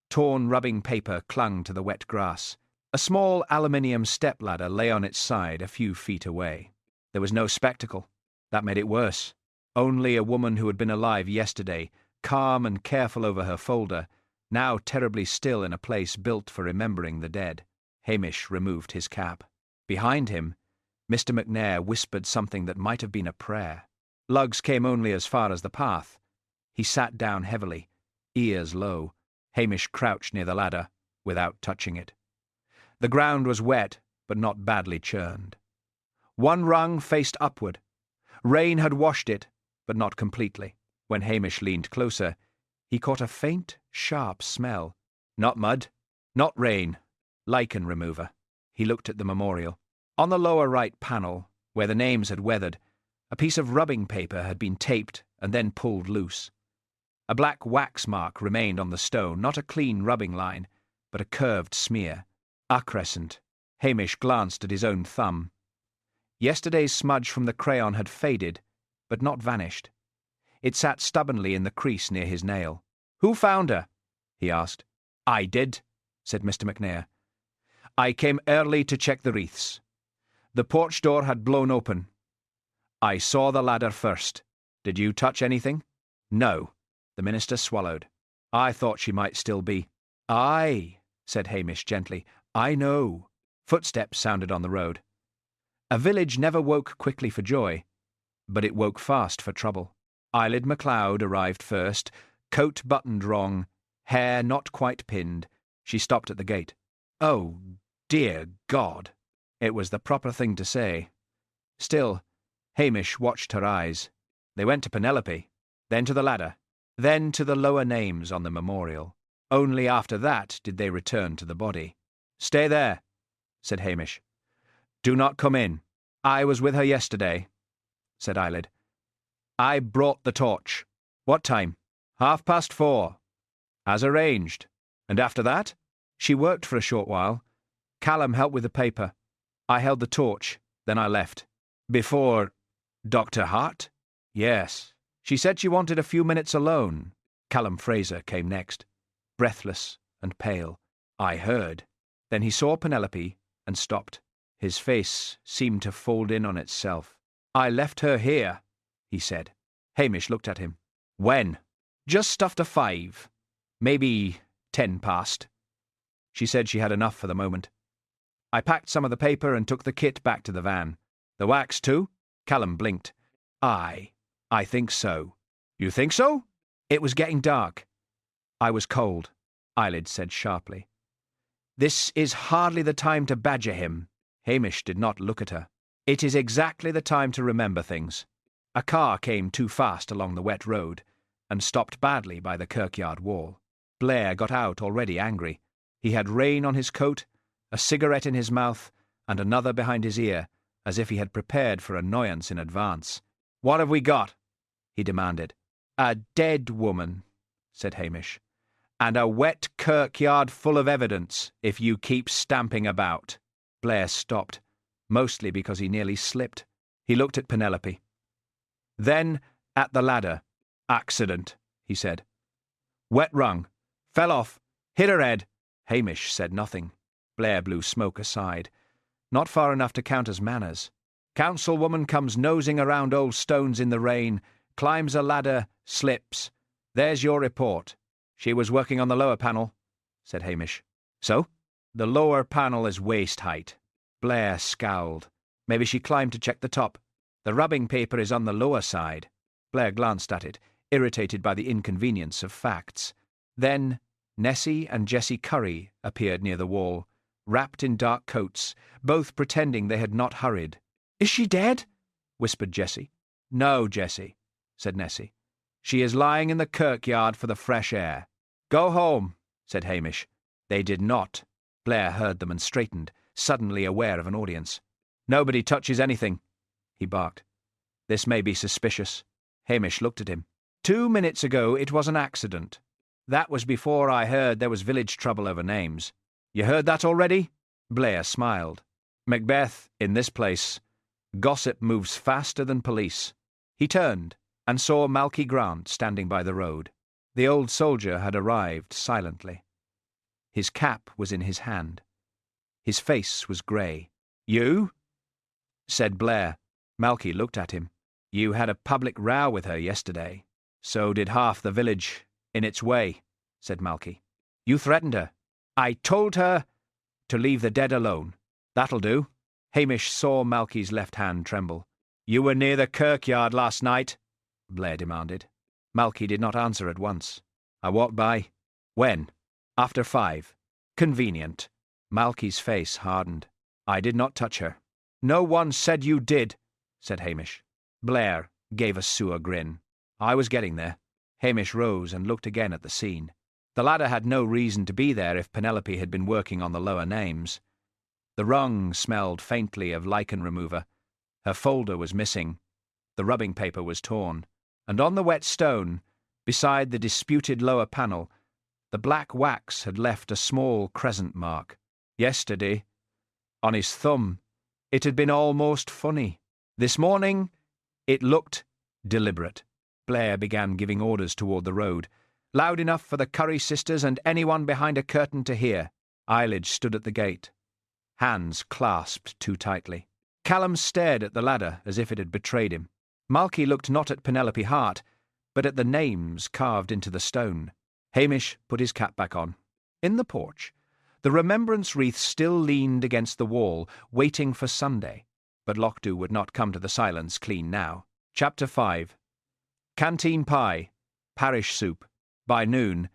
Torn rubbing paper clung to the wet grass. A small aluminium step-ladder lay on its side a few feet away. There was no spectacle. That made it worse. Only a woman who had been alive yesterday, calm and careful over her folder, now terribly still in a place built for remembering the dead. Hamish removed his cap. Behind him, Mr. McNair whispered something that might have been a prayer. Luggs came only as far as the path. He sat down heavily, ears low. Hamish crouched near the ladder, without touching it. The ground was wet, but not badly churned. One rung faced upward. Rain had washed it, but not completely. When Hamish leaned closer, he caught a faint, sharp smell. Not mud, not rain, lichen remover. He looked at the memorial. On the lower right panel, where the names had weathered, a piece of rubbing paper had been taped and then pulled loose. A black wax mark remained on the stone, not a clean rubbing line, but a curved smear. A crescent. Hamish glanced at his own thumb. Yesterday's smudge from the crayon had faded, but not vanished. It sat stubbornly in the crease near his nail. "Who found her?" he asked. "I did," said Mr. McNair. "I came early to check the wreaths. The porch door had blown open. I saw the ladder first. Did you touch anything?" "No." The minister swallowed. "I thought she might still be." "Aye," said Hamish gently. I know. Footsteps sounded on the road. A village never woke quickly for joy, but it woke fast for trouble. Eyelid MacLeod arrived first, coat buttoned wrong, hair not quite pinned. She stopped at the gate. Oh, dear God! It was the proper thing to say. Still, Hamish watched her eyes. They went to Penelope, then to the ladder, then to the lower names on the memorial. Only after that did they return to the body. "Stay there," said Hamish. "Do not come in. I was with her yesterday," said Eyelid. "I brought the torch." "What time?" 4:30. "As arranged. And after that?" "She worked for a short while. Callum helped with the paper. I held the torch, then I left." "Before Dr. Hart?" "Yes. She said she wanted a few minutes alone." Callum Fraser came next, breathless and pale. "I heard." Then he saw Penelope and stopped. His face seemed to fold in on itself. "I left her here," he said. Hamish looked at him. "When?" "Just after 5. Maybe 10 past. She said she had enough for the moment." I packed some of the paper and took the kit back to the van. "The wax too?" Callum blinked. "Aye, I think so." "You think so?" "It was getting dark." "I was cold," Eyelid said sharply. "This is hardly the time to badger him." Hamish did not look at her. "It is exactly the time to remember things." A car came too fast along the wet road and stopped badly by the kirkyard wall. Blair got out already angry. He had rain on his coat, a cigarette in his mouth, and another behind his ear, as if he had prepared for annoyance in advance. "What have we got?" he demanded. "A dead woman," said Hamish. "And a wet kirkyard full of evidence, if you keep stamping about." Blair stopped, mostly because he nearly slipped. He looked at Penelope. Then at the ladder. "Accident," he said. "Wet rung. Fell off. Hit her head." Hamish said nothing. Blair blew smoke aside. Not far enough to count as manners. "Councilwoman comes nosing around old stones in the rain, climbs a ladder, slips. There's your report." "She was working on the lower panel," said Hamish. "So?" "The lower panel is waist height." Blair scowled. "Maybe she climbed to check the top. The rubbing paper is on the lower side." Blair glanced at it, irritated by the inconvenience of facts. Then Nessie and Jessie Curry appeared near the wall, wrapped in dark coats, both pretending they had not hurried. "Is she dead?" whispered Jessie. "No, Jessie," said Nessie. "She is lying in the kirkyard for the fresh air." "Go home," said Hamish. They did not. Blair heard them and straightened, suddenly aware of an audience. "Nobody touches anything," he barked. "This may be suspicious." Hamish looked at him. 2 minutes ago it was an accident. That was before I heard there was village trouble over names. You heard that already?" Blair smiled. "Macbeth, in this place, gossip moves faster than police." He turned and saw Malky Grant standing by the road. The old soldier had arrived silently. His cap was in his hand. His face was grey. "You?" said Blair. Malky looked at him. "You had a public row with her yesterday." "So did half the village, in its way," said Malky. "You threatened her." "I told her to leave the dead alone." "That'll do." Hamish saw Malky's left hand tremble. "You were near the kirkyard last night?" Blair demanded. Malky did not answer at once. "I walked by." "When?" "After 5. Convenient." Malky's face hardened. "I did not touch her." "No one said you did," said Hamish. Blair gave a sewer grin. "I was getting there." Hamish rose and looked again at the scene. The ladder had no reason to be there if Penelope had been working on the lower names. The rung smelled faintly of lichen remover. Her folder was missing. The rubbing paper was torn. And on the wet stone, beside the disputed lower panel, the black wax had left a small crescent mark. Yesterday, on his thumb, it had been almost funny. This morning, it looked deliberate. Blair began giving orders toward the road, loud enough for the Curry sisters and anyone behind a curtain to hear. Eyelid stood at the gate, hands clasped too tightly. Callum stared at the ladder as if it had betrayed him. Malky looked not at Penelope Hart, but at the names carved into the stone. Hamish put his cap back on. In the porch, The remembrance wreath still leaned against the wall, waiting for Sunday, but Lochdubh would not come to the silence clean now. Chapter 5. Canteen pie, parish soup. By noon,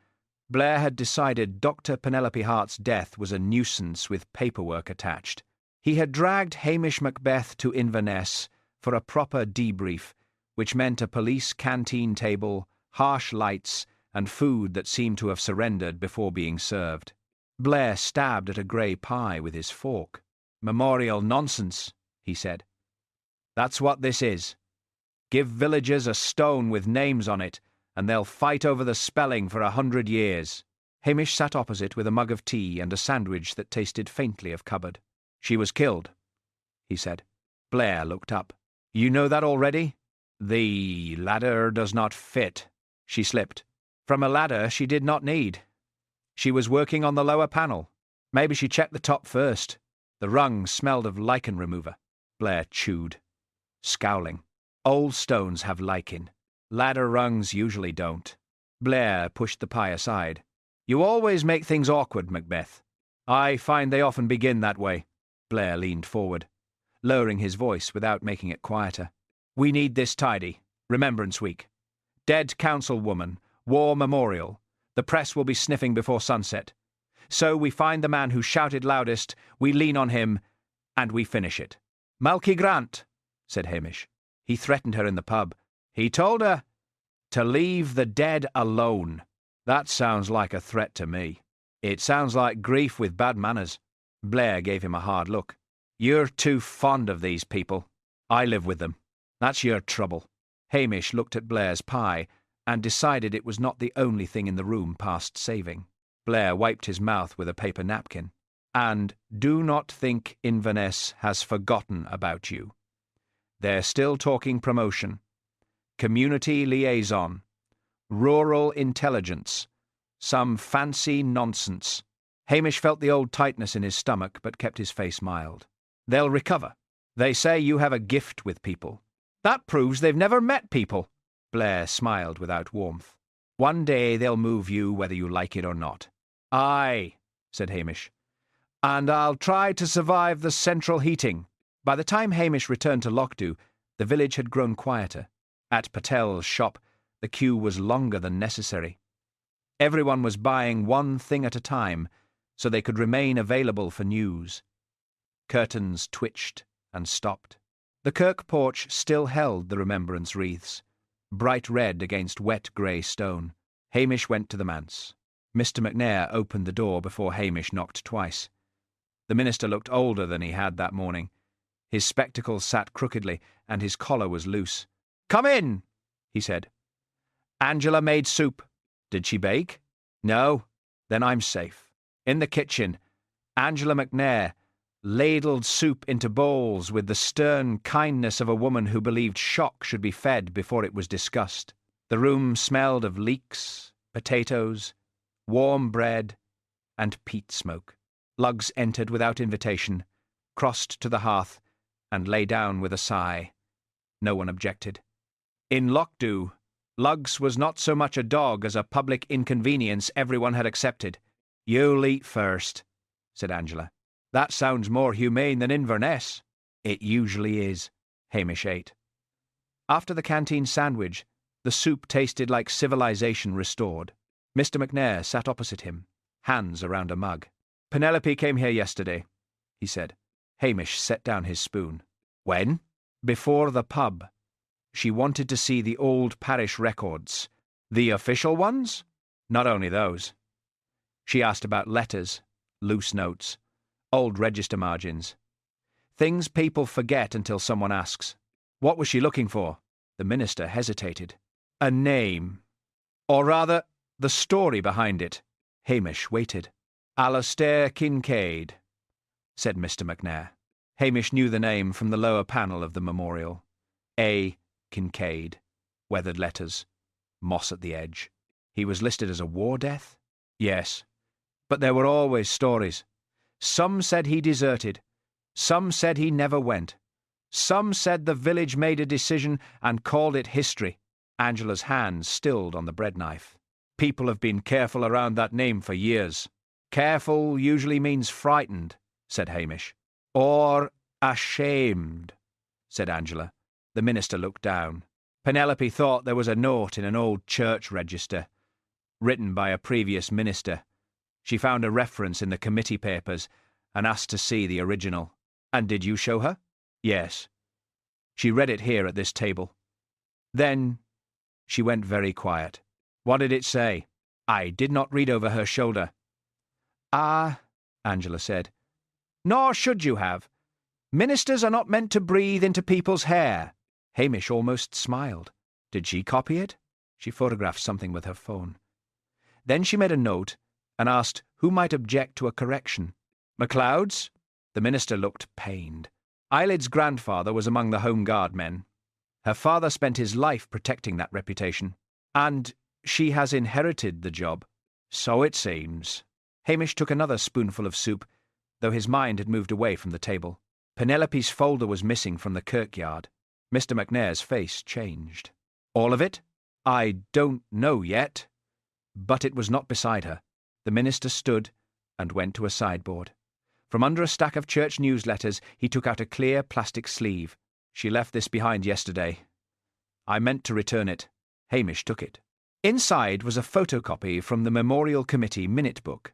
Blair had decided Dr. Penelope Hart's death was a nuisance with paperwork attached. He had dragged Hamish Macbeth to Inverness for a proper debrief, which meant a police canteen table, harsh lights, and food that seemed to have surrendered before being served. Blair stabbed at a grey pie with his fork. "Memorial nonsense," he said. "That's what this is. Give villagers a stone with names on it, and they'll fight over the spelling for 100 years. Hamish sat opposite with a mug of tea and a sandwich that tasted faintly of cupboard. "She was killed," he said. Blair looked up. "You know that already?" "The ladder does not fit." She slipped. "From a ladder she did not need. She was working on the lower panel. Maybe she checked the top first. The rung smelled of lichen remover." Blair chewed, scowling. "Old stones have lichen. Ladder rungs usually don't." Blair pushed the pie aside. "You always make things awkward, Macbeth." "I find they often begin that way." Blair leaned forward, lowering his voice without making it quieter. "We need this tidy. Remembrance Week. Dead councilwoman. War memorial. The press will be sniffing before sunset. So we find the man who shouted loudest, we lean on him, and we finish it." "Malky Grant," said Hamish. "He threatened her in the pub. He told her to leave the dead alone." "That sounds like a threat to me." "It sounds like grief with bad manners." Blair gave him a hard look. "You're too fond of these people. I live with them. That's your trouble." Hamish looked at Blair's pie and decided it was not the only thing in the room past saving. Blair wiped his mouth with a paper napkin. "And do not think Inverness has forgotten about you. They're still talking promotion, community liaison, rural intelligence, some fancy nonsense." Hamish felt the old tightness in his stomach but kept his face mild. "They'll recover. They say you have a gift with people." "That proves they've never met people." Blair smiled without warmth. "One day they'll move you whether you like it or not." "Aye," said Hamish. "And I'll try to survive the central heating." By the time Hamish returned to Lochdubh, the village had grown quieter. At Patel's shop, the queue was longer than necessary. Everyone was buying one thing at a time, so they could remain available for news. Curtains twitched and stopped. The kirk porch still held the remembrance wreaths, bright red against wet grey stone. Hamish went to the manse. Mr. McNair opened the door before Hamish knocked twice. The minister looked older than he had that morning. His spectacles sat crookedly, and his collar was loose. "Come in," he said. "Angela made soup." "Did she bake?" "No." "Then I'm safe." In the kitchen, Angela McNair ladled soup into bowls with the stern kindness of a woman who believed shock should be fed before it was discussed. The room smelled of leeks, potatoes, warm bread, and peat smoke. Lugs entered without invitation, crossed to the hearth, and lay down with a sigh. No one objected. In Lochdubh, Lugs was not so much a dog as a public inconvenience everyone had accepted. "You'll eat first," said Angela. "That sounds more humane than Inverness." "It usually is." Hamish ate. After the canteen sandwich, the soup tasted like civilization restored. Mr. McNair sat opposite him, hands around a mug. "Penelope came here yesterday," he said. Hamish set down his spoon. "When?" "Before the pub. She wanted to see the old parish records." "The official ones?" "Not only those. She asked about letters, loose notes, old register margins. Things people forget until someone asks." "What was she looking for?" The minister hesitated. "A name. Or rather, the story behind it." Hamish waited. "Alastair Kincaid," said Mr. McNair. Hamish knew the name from the lower panel of the memorial. A. Kincaid. Weathered letters. Moss at the edge. He was listed as a war death? Yes. But there were always stories. Some said he deserted. Some said he never went. Some said the village made a decision and called it history. Angela's hand stilled on the bread knife. "People have been careful around that name for years." Careful usually means frightened, said Hamish. Or ashamed, said Angela. The minister looked down. Penelope thought there was a note in an old church register, written by a previous minister. She found a reference in the committee papers and asked to see the original. And did you show her? Yes. She read it here at this table. Then she went very quiet. What did it say? I did not read over her shoulder. Ah, Angela said. Nor should you have. Ministers are not meant to breathe into people's hair. Hamish almost smiled. Did she copy it? She photographed something with her phone. Then she made a note and asked who might object to a correction. MacLeod's? The minister looked pained. Eilid's grandfather was among the Home Guard men. Her father spent his life protecting that reputation. And she has inherited the job. So it seems. Hamish took another spoonful of soup, though his mind had moved away from the table. Penelope's folder was missing from the kirkyard. Mr. McNair's face changed. All of it? I don't know yet. But it was not beside her. The minister stood and went to a sideboard. From under a stack of church newsletters, he took out a clear plastic sleeve. She left this behind yesterday. I meant to return it. Hamish took it. Inside was a photocopy from the Memorial Committee minute book.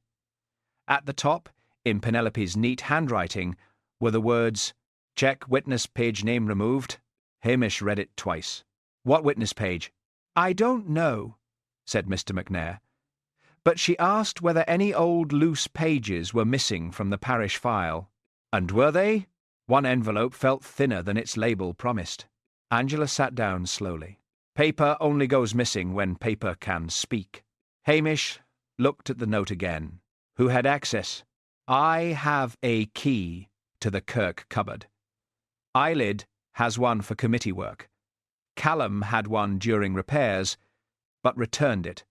At the top, in Penelope's neat handwriting, were the words, Check witness page name removed. Hamish read it twice. What witness page? I don't know, said Mr. McNair. But she asked whether any old loose pages were missing from the parish file. And were they? One envelope felt thinner than its label promised. Angela sat down slowly. Paper only goes missing when paper can speak. Hamish looked at the note again. Who had access? I have a key to the kirk cupboard. Eilid has one for committee work. Callum had one during repairs, but returned it,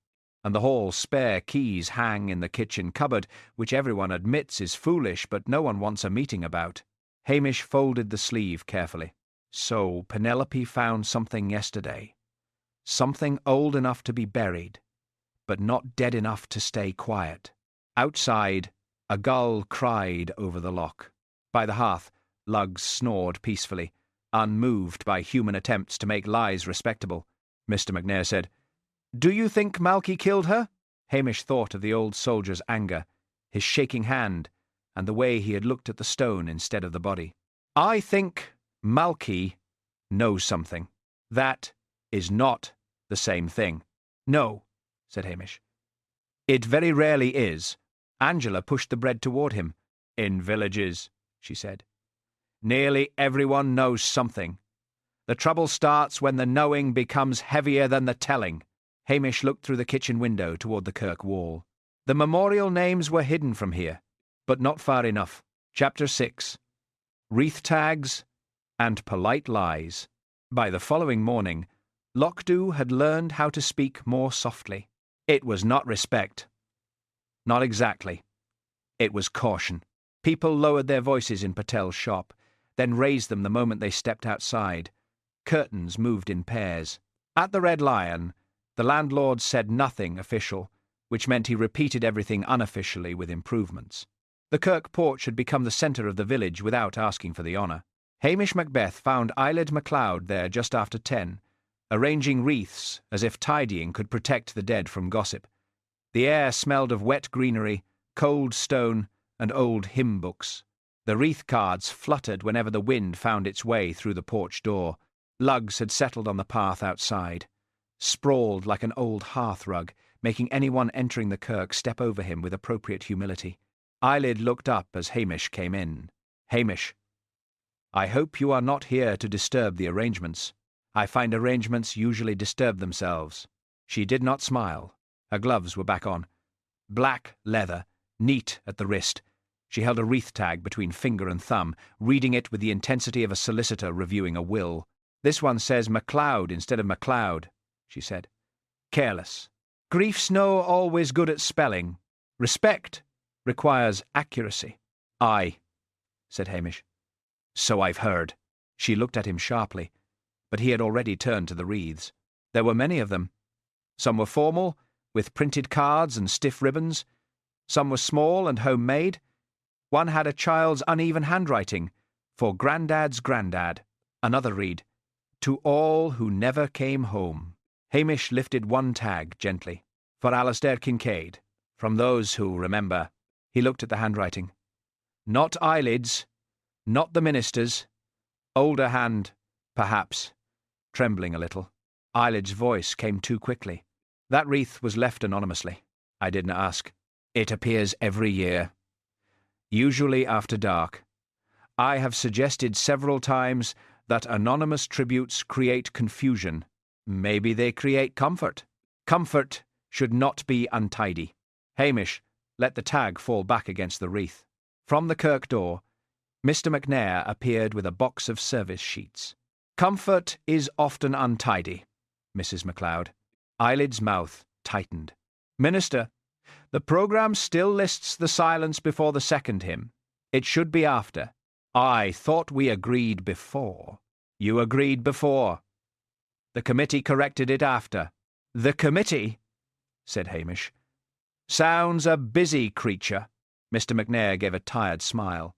and the hall's spare keys hang in the kitchen cupboard, which everyone admits is foolish, but no one wants a meeting about. Hamish folded the sleeve carefully. So Penelope found something yesterday. Something old enough to be buried, but not dead enough to stay quiet. Outside, a gull cried over the loch. By the hearth, lugs snored peacefully, unmoved by human attempts to make lies respectable. Mr. McNair said, Do you think Malky killed her? Hamish thought of the old soldier's anger, his shaking hand, and the way he had looked at the stone instead of the body. I think Malky knows something. That is not the same thing. No, said Hamish. It very rarely is. Angela pushed the bread toward him. In villages, she said. Nearly everyone knows something. The trouble starts when the knowing becomes heavier than the telling. Hamish looked through the kitchen window toward the kirk wall. The memorial names were hidden from here, but not far enough. Chapter 6. Wreath tags and polite lies. By the following morning, Lochdubh had learned how to speak more softly. It was not respect. Not exactly. It was caution. People lowered their voices in Patel's shop, then raised them the moment they stepped outside. Curtains moved in pairs. At the Red Lion, the landlord said nothing official, which meant he repeated everything unofficially with improvements. The kirk porch had become the centre of the village without asking for the honour. Hamish Macbeth found Eilid MacLeod there just after 10, arranging wreaths as if tidying could protect the dead from gossip. The air smelled of wet greenery, cold stone, and old hymn books. The wreath cards fluttered whenever the wind found its way through the porch door. Lugs had settled on the path outside, sprawled like an old hearth rug, making anyone entering the kirk step over him with appropriate humility. Eilid looked up as Hamish came in. Hamish, I hope you are not here to disturb the arrangements. I find arrangements usually disturb themselves. She did not smile. Her gloves were back on. Black leather, neat at the wrist. She held a wreath tag between finger and thumb, reading it with the intensity of a solicitor reviewing a will. This one says MacLeod instead of MacLeod, she said. Careless. Grief's no always good at spelling. Respect requires accuracy. Aye, said Hamish. So I've heard. She looked at him sharply, but he had already turned to the wreaths. There were many of them. Some were formal, with printed cards and stiff ribbons. Some were small and homemade. One had a child's uneven handwriting, "For Grandad's Grandad." Another read, "To all who never came home." Hamish lifted one tag gently. "For Alastair Kincaid. From those who remember." He looked at the handwriting. "Not eyelids. Not the minister's. Older hand, perhaps." Trembling a little, Eyelid's voice came too quickly. "That wreath was left anonymously. I didn't ask. It appears every year. Usually after dark. I have suggested several times that anonymous tributes create confusion. Maybe they create comfort. Comfort should not be untidy." Hamish let the tag fall back against the wreath. From the kirk door, Mr. McNair appeared with a box of service sheets. "Comfort is often untidy, Mrs. MacLeod." Eyelid's mouth tightened. "Minister, the programme still lists the silence before the second hymn. It should be after." "I thought we agreed before." "You agreed before. The committee corrected it after." "The committee?" said Hamish. "Sounds a busy creature." Mr. McNair gave a tired smile.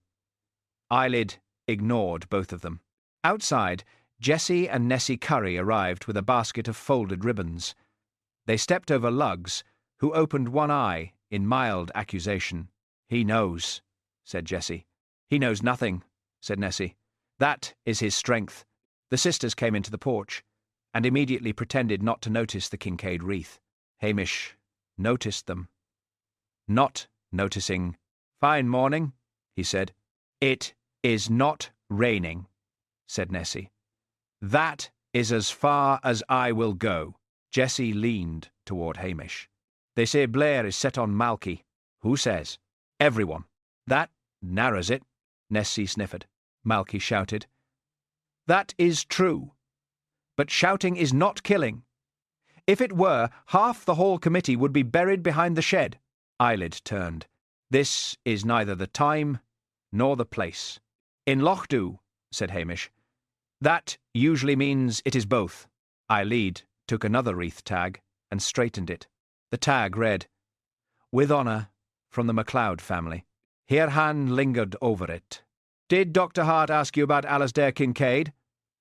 Eyelid ignored both of them. Outside, Jessie and Nessie Curry arrived with a basket of folded ribbons. They stepped over Lugs, who opened one eye in mild accusation. "He knows," said Jessie. "He knows nothing," said Nessie. "That is his strength." The sisters came into the porch, and immediately pretended not to notice the Kincaid wreath. Hamish noticed them. Not noticing. "Fine morning," he said. "It is not raining," said Nessie. "That is as far as I will go." Jessie leaned toward Hamish. "They say Blair is set on Malky." "Who says?" "Everyone." "That narrows it," Nessie sniffed. Malky shouted. "That is true. But shouting is not killing. If it were, half the whole committee would be buried behind the shed." Eyelid turned. "This is neither the time nor the place." "In Lochdubh," said Hamish. "That usually means it is both." Eyelid took another wreath tag and straightened it. The tag read, "With honour, from the MacLeod family." Her hand lingered over it. "Did Dr. Hart ask you about Alastair Kincaid?"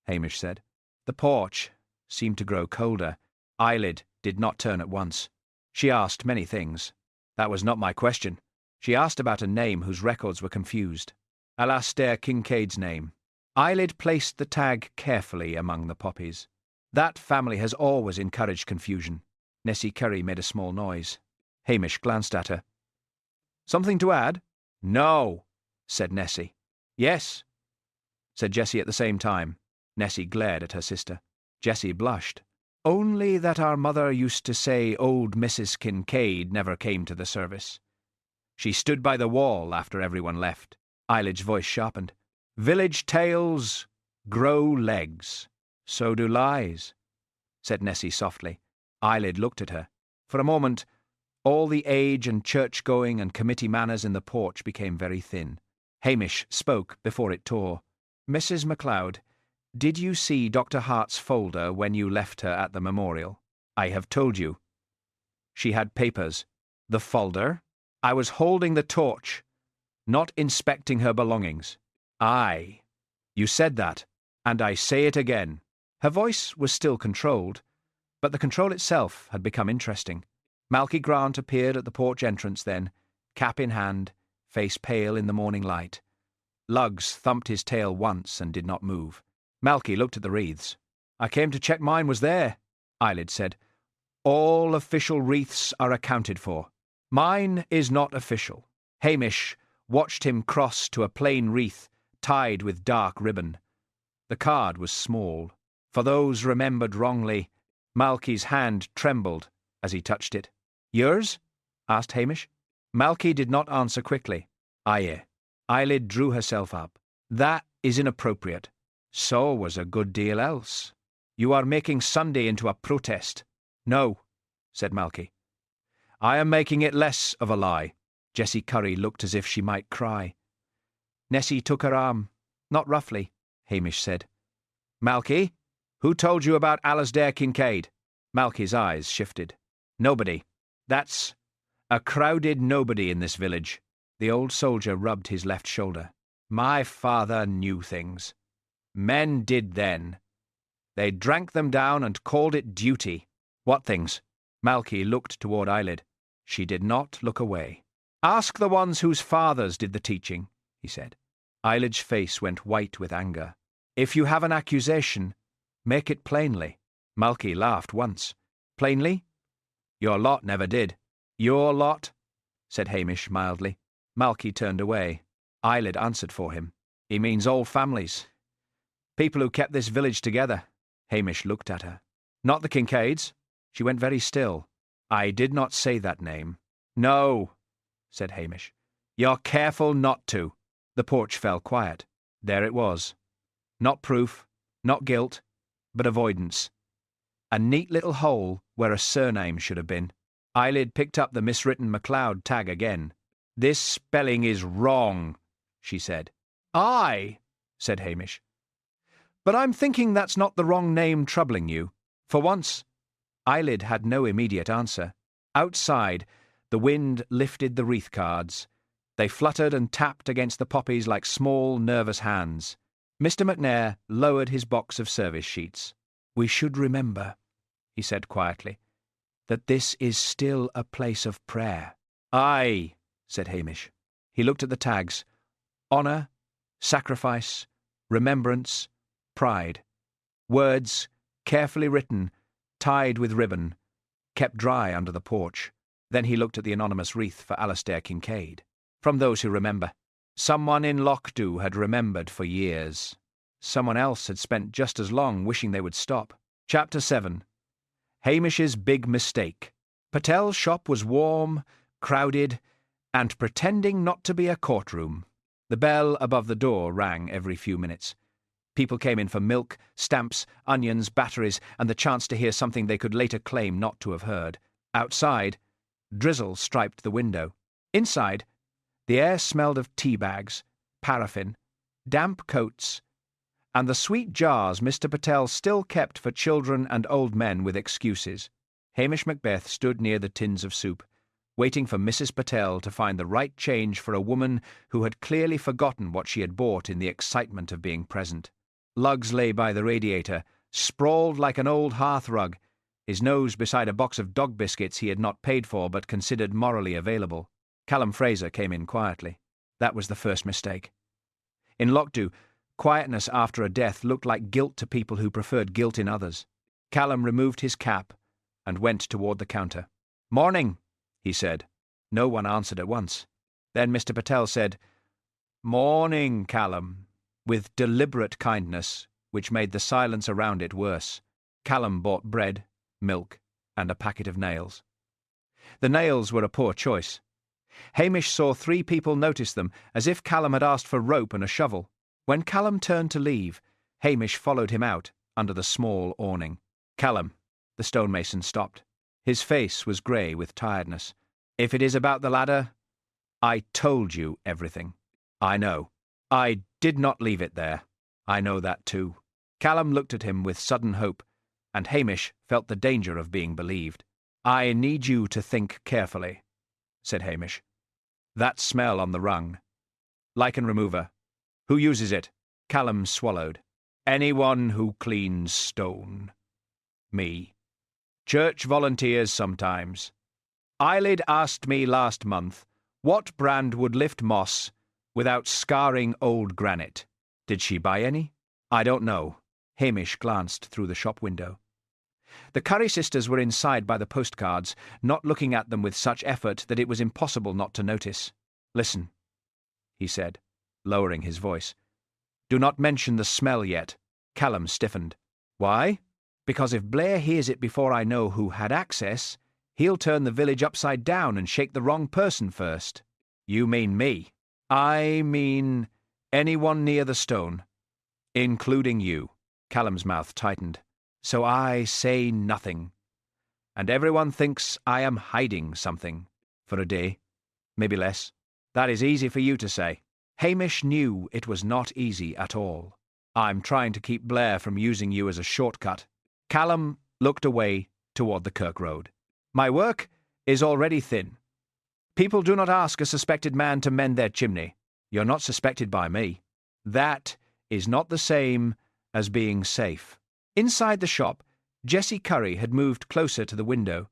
Hamish said. The porch seemed to grow colder. Eyelid did not turn at once. "She asked many things. That was not my question. She asked about a name whose records were confused. Alastair Kincaid's name." Eyelid placed the tag carefully among the poppies. "That family has always encouraged confusion." Nessie Curry made a small noise. Hamish glanced at her. "Something to add?" "No," said Nessie. "Yes," said Jessie at the same time. Nessie glared at her sister. Jessie blushed. "Only that our mother used to say old Mrs. Kincaid never came to the service. She stood by the wall after everyone left." Eyelid's voice sharpened. "Village tales grow legs. So do lies," said Nessie softly. Eyelid looked at her. For a moment, all the age and church-going and committee manners in the porch became very thin. Hamish spoke before it tore. "Mrs. MacLeod, did you see Dr. Hart's folder when you left her at the memorial?" "I have told you." "She had papers." "The folder?" "I was holding the torch, not inspecting her belongings." "Aye, you said that, and I say it again." Her voice was still controlled, but the control itself had become interesting. Malky Grant appeared at the porch entrance then, cap in hand, face pale in the morning light. Lugs thumped his tail once and did not move. Malky looked at the wreaths. "I came to check mine was there," Eyelid said. "All official wreaths are accounted for. Mine is not official." Hamish watched him cross to a plain wreath tied with dark ribbon. The card was small. For those remembered wrongly, Malky's hand trembled as he touched it. "Yours?" asked Hamish. Malky did not answer quickly. "Aye." Eyelid drew herself up. "That is inappropriate. So was a good deal else. You are making Sunday into a protest." "No," said Malky. "I am making it less of a lie." Jessie Curry looked as if she might cry. Nessie took her arm. "Not roughly," Hamish said. "Malky, who told you about Alastair Kincaid?" Malky's eyes shifted. "Nobody. That's A crowded nobody in this village. The old soldier rubbed his left shoulder. My father knew things. Men did then. They drank them down and called it duty. What things? Malky looked toward Eyelid. She did not look away. Ask the ones whose fathers did the teaching, he said. Eyelid's face went white with anger. If you have an accusation, make it plainly. Malky laughed once. Plainly? Your lot never did. Your lot? Said Hamish mildly. Malky turned away. Eyelid answered for him. He means old families. People who kept this village together. Hamish looked at her. Not the Kincaids. She went very still. I did not say that name. No, said Hamish. You're careful not to. The porch fell quiet. There it was. Not proof, not guilt, but avoidance. A neat little hole where a surname should have been. Eyelid picked up the miswritten MacLeod tag again. This spelling is wrong, she said. Aye, said Hamish. But I'm thinking that's not the wrong name troubling you. For once, Eyelid had no immediate answer. Outside, the wind lifted the wreath cards. They fluttered and tapped against the poppies like small, nervous hands. Mr. McNair lowered his box of service sheets. We should remember, he said quietly, that this is still a place of prayer. Aye, said Hamish. He looked at the tags. Honour, sacrifice, remembrance, pride. Words, carefully written, tied with ribbon, kept dry under the porch. Then he looked at the anonymous wreath for Alastair Kincaid. From those who remember. Someone in Lochdubh had remembered for years. Someone else had spent just as long wishing they would stop. Chapter 7. Hamish's Big Mistake. Patel's shop was warm, crowded, and pretending not to be a courtroom. The bell above the door rang every few minutes. People came in for milk, stamps, onions, batteries, and the chance to hear something they could later claim not to have heard. Outside, drizzle striped the window. Inside, the air smelled of tea bags, paraffin, damp coats, and the sweet jars Mr. Patel still kept for children and old men with excuses. Hamish Macbeth stood near the tins of soup, waiting for Mrs. Patel to find the right change for a woman who had clearly forgotten what she had bought in the excitement of being present. Lugs lay by the radiator, sprawled like an old hearth-rug, his nose beside a box of dog biscuits he had not paid for but considered morally available. Callum Fraser came in quietly. That was the first mistake. In Lochdubh, quietness after a death looked like guilt to people who preferred guilt in others. Callum removed his cap and went toward the counter. "Morning," he said. No one answered at once. Then Mr. Patel said, "Morning, Callum," with deliberate kindness, which made the silence around it worse. Callum bought bread, milk, and a packet of nails. The nails were a poor choice. Hamish saw 3 people notice them, as if Callum had asked for rope and a shovel. When Callum turned to leave, Hamish followed him out under the small awning. "Callum," the stonemason stopped. His face was grey with tiredness. "If it is about the ladder, I told you everything. I know. I did not leave it there. I know that too." Callum looked at him with sudden hope, and Hamish felt the danger of being believed. "I need you to think carefully," said Hamish. "That smell on the rung. Lichen remover. Who uses it?" Callum swallowed. "Anyone who cleans stone. Me. Church volunteers sometimes. Eyelid asked me last month what brand would lift moss without scarring old granite. Did she buy any? I don't know." Hamish glanced through the shop window. The Curry sisters were inside by the postcards, not looking at them with such effort that it was impossible not to notice. "Listen," he said, lowering his voice. "Do not mention the smell yet." Callum stiffened. "Why?" "Because if Blair hears it before I know who had access, he'll turn the village upside down and shake the wrong person first." "You mean me?" "I mean anyone near the stone, including you." Callum's mouth tightened. "So I say nothing. And everyone thinks I am hiding something. For a day, maybe less. That is easy for you to say." Hamish knew it was not easy at all. "I'm trying to keep Blair from using you as a shortcut." Callum looked away toward the Kirk Road. "My work is already thin. People do not ask a suspected man to mend their chimney. You're not suspected by me. That is not the same as being safe. Inside the shop, Jessie Curry had moved closer to the window.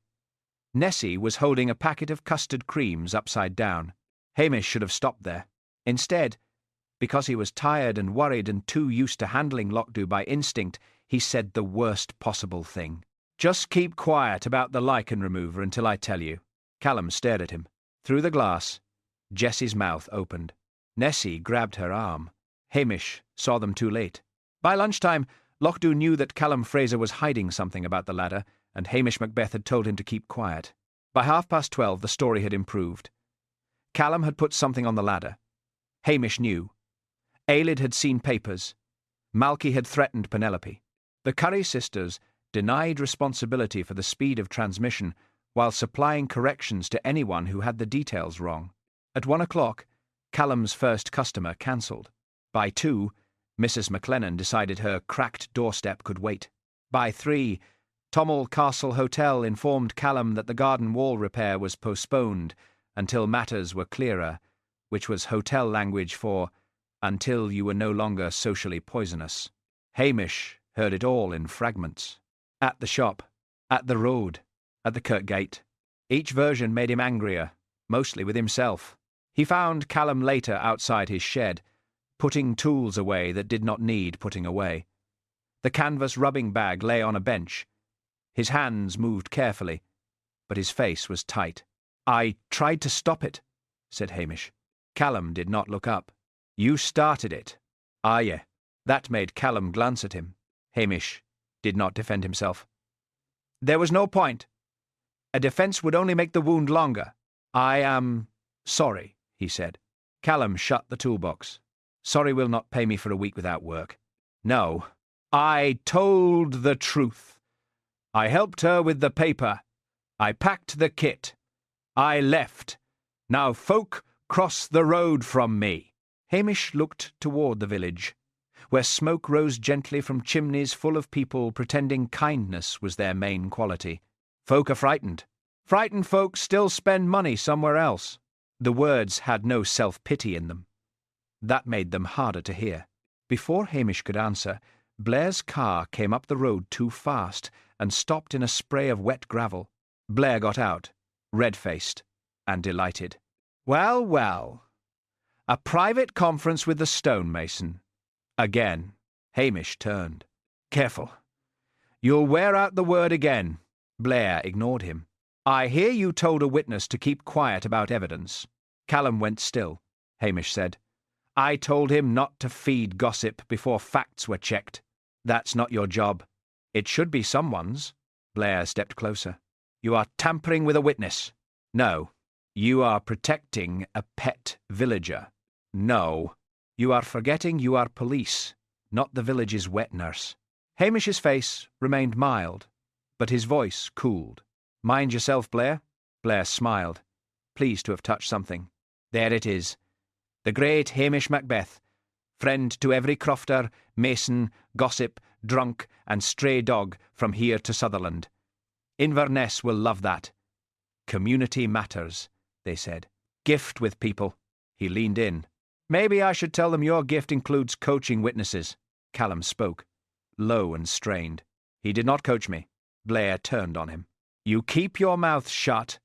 Nessie was holding a packet of custard creams upside down. Hamish should have stopped there. Instead, because he was tired and worried and too used to handling Lochdubh by instinct, he said the worst possible thing. "Just keep quiet about the lichen remover until I tell you." Callum stared at him. Through the glass, Jessie's mouth opened. Nessie grabbed her arm. Hamish saw them too late. By lunchtime, Lochdubh knew that Callum Fraser was hiding something about the ladder, and Hamish Macbeth had told him to keep quiet. By 12:30, the story had improved. Callum had put something on the ladder. Hamish knew. Aelid had seen papers. Malky had threatened Penelope. The Curry sisters denied responsibility for the speed of transmission while supplying corrections to anyone who had the details wrong. At 1 o'clock, Callum's first customer cancelled. By 2, Mrs. McLennan decided her cracked doorstep could wait. By 3, Tommel Castle Hotel informed Callum that the garden wall repair was postponed until matters were clearer, which was hotel language for until you were no longer socially poisonous. Hamish heard it all in fragments. At the shop, at the road, at the Kirk gate. Each version made him angrier, mostly with himself. He found Callum later outside his shed, putting tools away that did not need putting away. The canvas rubbing bag lay on a bench. His hands moved carefully, but his face was tight. "I tried to stop it," said Hamish. Callum did not look up. "You started it." "Are ye?" That made Callum glance at him. Hamish did not defend himself. "There was no point. A defence would only make the wound longer." "I am sorry," he said. Callum shut the toolbox. "Sorry will not pay me for a week without work." "No. I told the truth. I helped her with the paper. I packed the kit. I left. Now folk cross the road from me." Hamish looked toward the village, where smoke rose gently from chimneys full of people pretending kindness was their main quality. "Folk are frightened. Frightened folk still spend money somewhere else." The words had no self-pity in them. That made them harder to hear. Before Hamish could answer, Blair's car came up the road too fast and stopped in a spray of wet gravel. Blair got out, red-faced and delighted. "Well, well. A private conference with the stonemason." Again, Hamish turned. "Careful. You'll wear out the word again." Blair ignored him. "I hear you told a witness to keep quiet about evidence." Callum went still. Hamish said, "I told him not to feed gossip before facts were checked." "That's not your job." "It should be someone's." Blair stepped closer. "You are tampering with a witness." "No. You are protecting a pet villager." "No. You are forgetting you are police, not the village's wet nurse." Hamish's face remained mild, but his voice cooled. "Mind yourself, Blair." Blair smiled, pleased to have touched something. "There it is. The great Hamish Macbeth, friend to every crofter, mason, gossip, drunk, and stray dog from here to Sutherland. Inverness will love that. Community matters, they said. Gift with people." He leaned in. "Maybe I should tell them your gift includes coaching witnesses." Callum spoke, low and strained. "He did not coach me." Blair turned on him. "You keep your mouth shut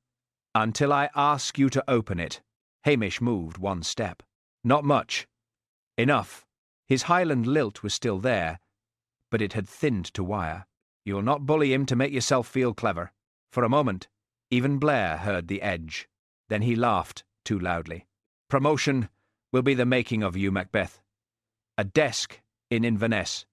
until I ask you to open it." Hamish moved one step. "Not much. Enough." His Highland lilt was still there, but it had thinned to wire. "You'll not bully him to make yourself feel clever." For a moment, even Blair heard the edge. Then he laughed too loudly. "Promotion will be the making of you, Macbeth. A desk in Inverness.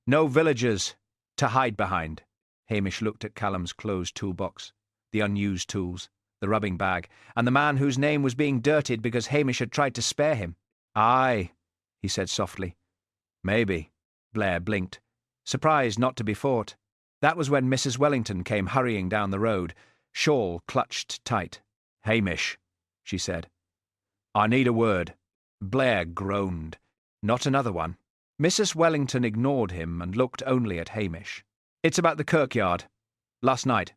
No villagers to hide behind." Hamish looked at Callum's closed toolbox, the unused tools, the rubbing bag, and the man whose name was being dirtied because Hamish had tried to spare him. "Aye," he said softly. "Maybe." Blair blinked, surprised not to be fought. That was when Mrs. Wellington came hurrying down the road, shawl clutched tight. "Hamish," she said. "I need a word." Blair groaned. "Not another one." Mrs. Wellington ignored him and looked only at Hamish. "It's about the kirkyard. Last night.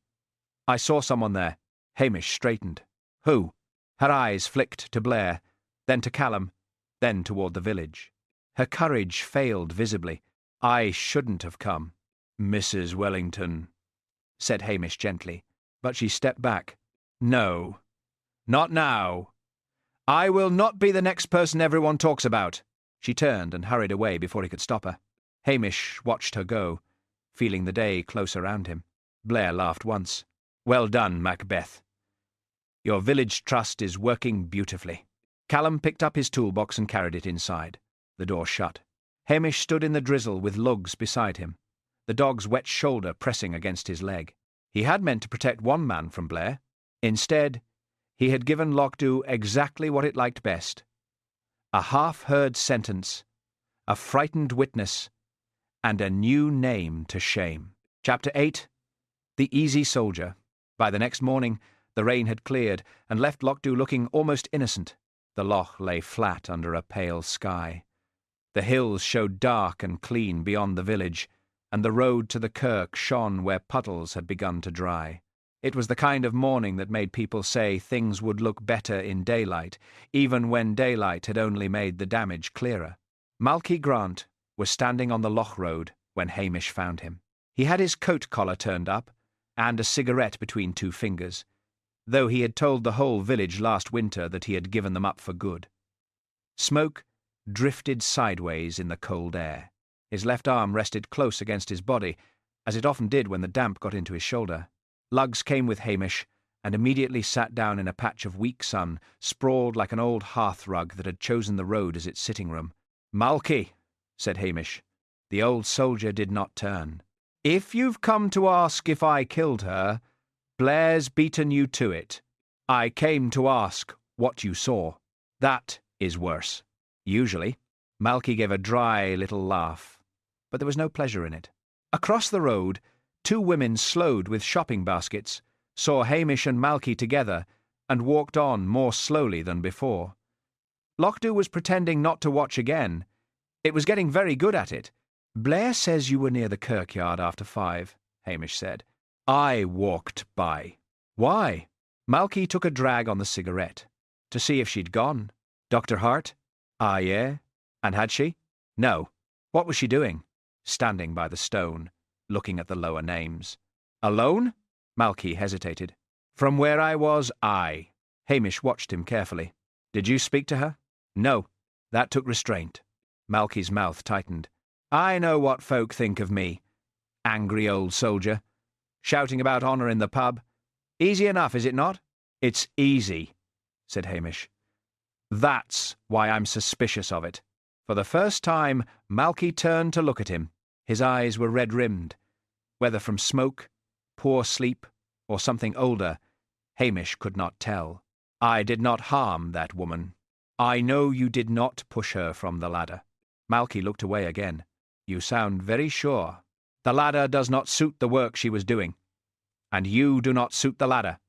I saw someone there." Hamish straightened. "Who?" Her eyes flicked to Blair, then to Callum, then toward the village. Her courage failed visibly. "I shouldn't have come." "Mrs. Wellington," said Hamish gently, but she stepped back. "No, not now. I will not be the next person everyone talks about." She turned and hurried away before he could stop her. Hamish watched her go, feeling the day close around him. Blair laughed once. "Well done, Macbeth. Your village trust is working beautifully." Callum picked up his toolbox and carried it inside. The door shut. Hamish stood in the drizzle with Lugs beside him, the dog's wet shoulder pressing against his leg. He had meant to protect one man from Blair. Instead, he had given Lochdubh exactly what it liked best: a half-heard sentence, a frightened witness, and a new name to shame. Chapter 8. The Easy Soldier. By the next morning, the rain had cleared and left Lochdubh looking almost innocent. The loch lay flat under a pale sky. The hills showed dark and clean beyond the village, and the road to the kirk shone where puddles had begun to dry. It was the kind of morning that made people say things would look better in daylight, even when daylight had only made the damage clearer. Malky Grant was standing on the loch road when Hamish found him. He had his coat collar turned up, and a cigarette between two fingers, though he had told the whole village last winter that he had given them up for good. Smoke drifted sideways in the cold air. His left arm rested close against his body, as it often did when the damp got into his shoulder. Lugs came with Hamish, and immediately sat down in a patch of weak sun, sprawled like an old hearth-rug that had chosen the road as its sitting-room. "Malky," said Hamish. The old soldier did not turn. "If you've come to ask if I killed her, Blair's beaten you to it. I came to ask what you saw. That is worse." "Usually." Malky gave a dry little laugh, but there was no pleasure in it. Across the road, two women slowed with shopping baskets, saw Hamish and Malky together, and walked on more slowly than before. Lochdubh was pretending not to watch again. It was getting very good at it. "Blair says you were near the kirkyard after 5, Hamish said. "I walked by." "Why?" Malky took a drag on the cigarette. "To see if she'd gone." "Dr. Hart?" "Ah, yeah. And had she?" "No." "What was she doing?" "Standing by the stone, looking at the lower names." "Alone?" Malky hesitated. "From where I was, aye." Hamish watched him carefully. "Did you speak to her?" "No." "That took restraint." Malky's mouth tightened. "I know what folk think of me. Angry old soldier. Shouting about honour in the pub. Easy enough, is it not?" "It's easy," said Hamish. "That's why I'm suspicious of it." For the first time, Malky turned to look at him. His eyes were red-rimmed. Whether from smoke, poor sleep, or something older, Hamish could not tell. "I did not harm that woman. I know you did not push her from the ladder." Malky looked away again. "You sound very sure." "The ladder does not suit the work she was doing. And you do not suit the ladder."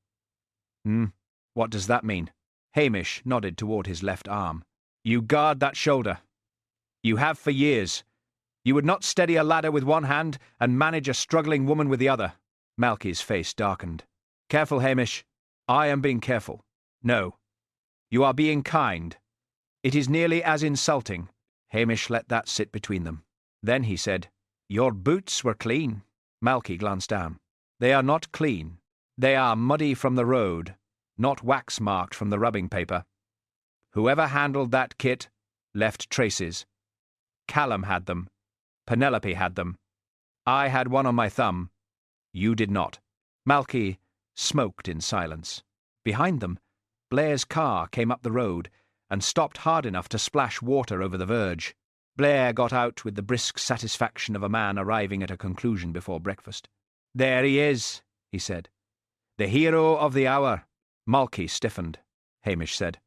What does that mean?" Hamish nodded toward his left arm. "You guard that shoulder. You have for years. You would not steady a ladder with one hand and manage a struggling woman with the other." Malky's face darkened. "Careful, Hamish. I am being careful." "No. You are being kind. It is nearly as insulting." Hamish let that sit between them. Then he said, "Your boots were clean." Malky glanced down. "They are not clean. They are muddy from the road, not wax-marked from the rubbing paper. Whoever handled that kit left traces. Callum had them. Penelope had them. I had one on my thumb. You did not." Malky smoked in silence. Behind them, Blair's car came up the road and stopped hard enough to splash water over the verge. Blair got out with the brisk satisfaction of a man arriving at a conclusion before breakfast. "There he is," he said. "The hero of the hour." Malky stiffened. Hamish said,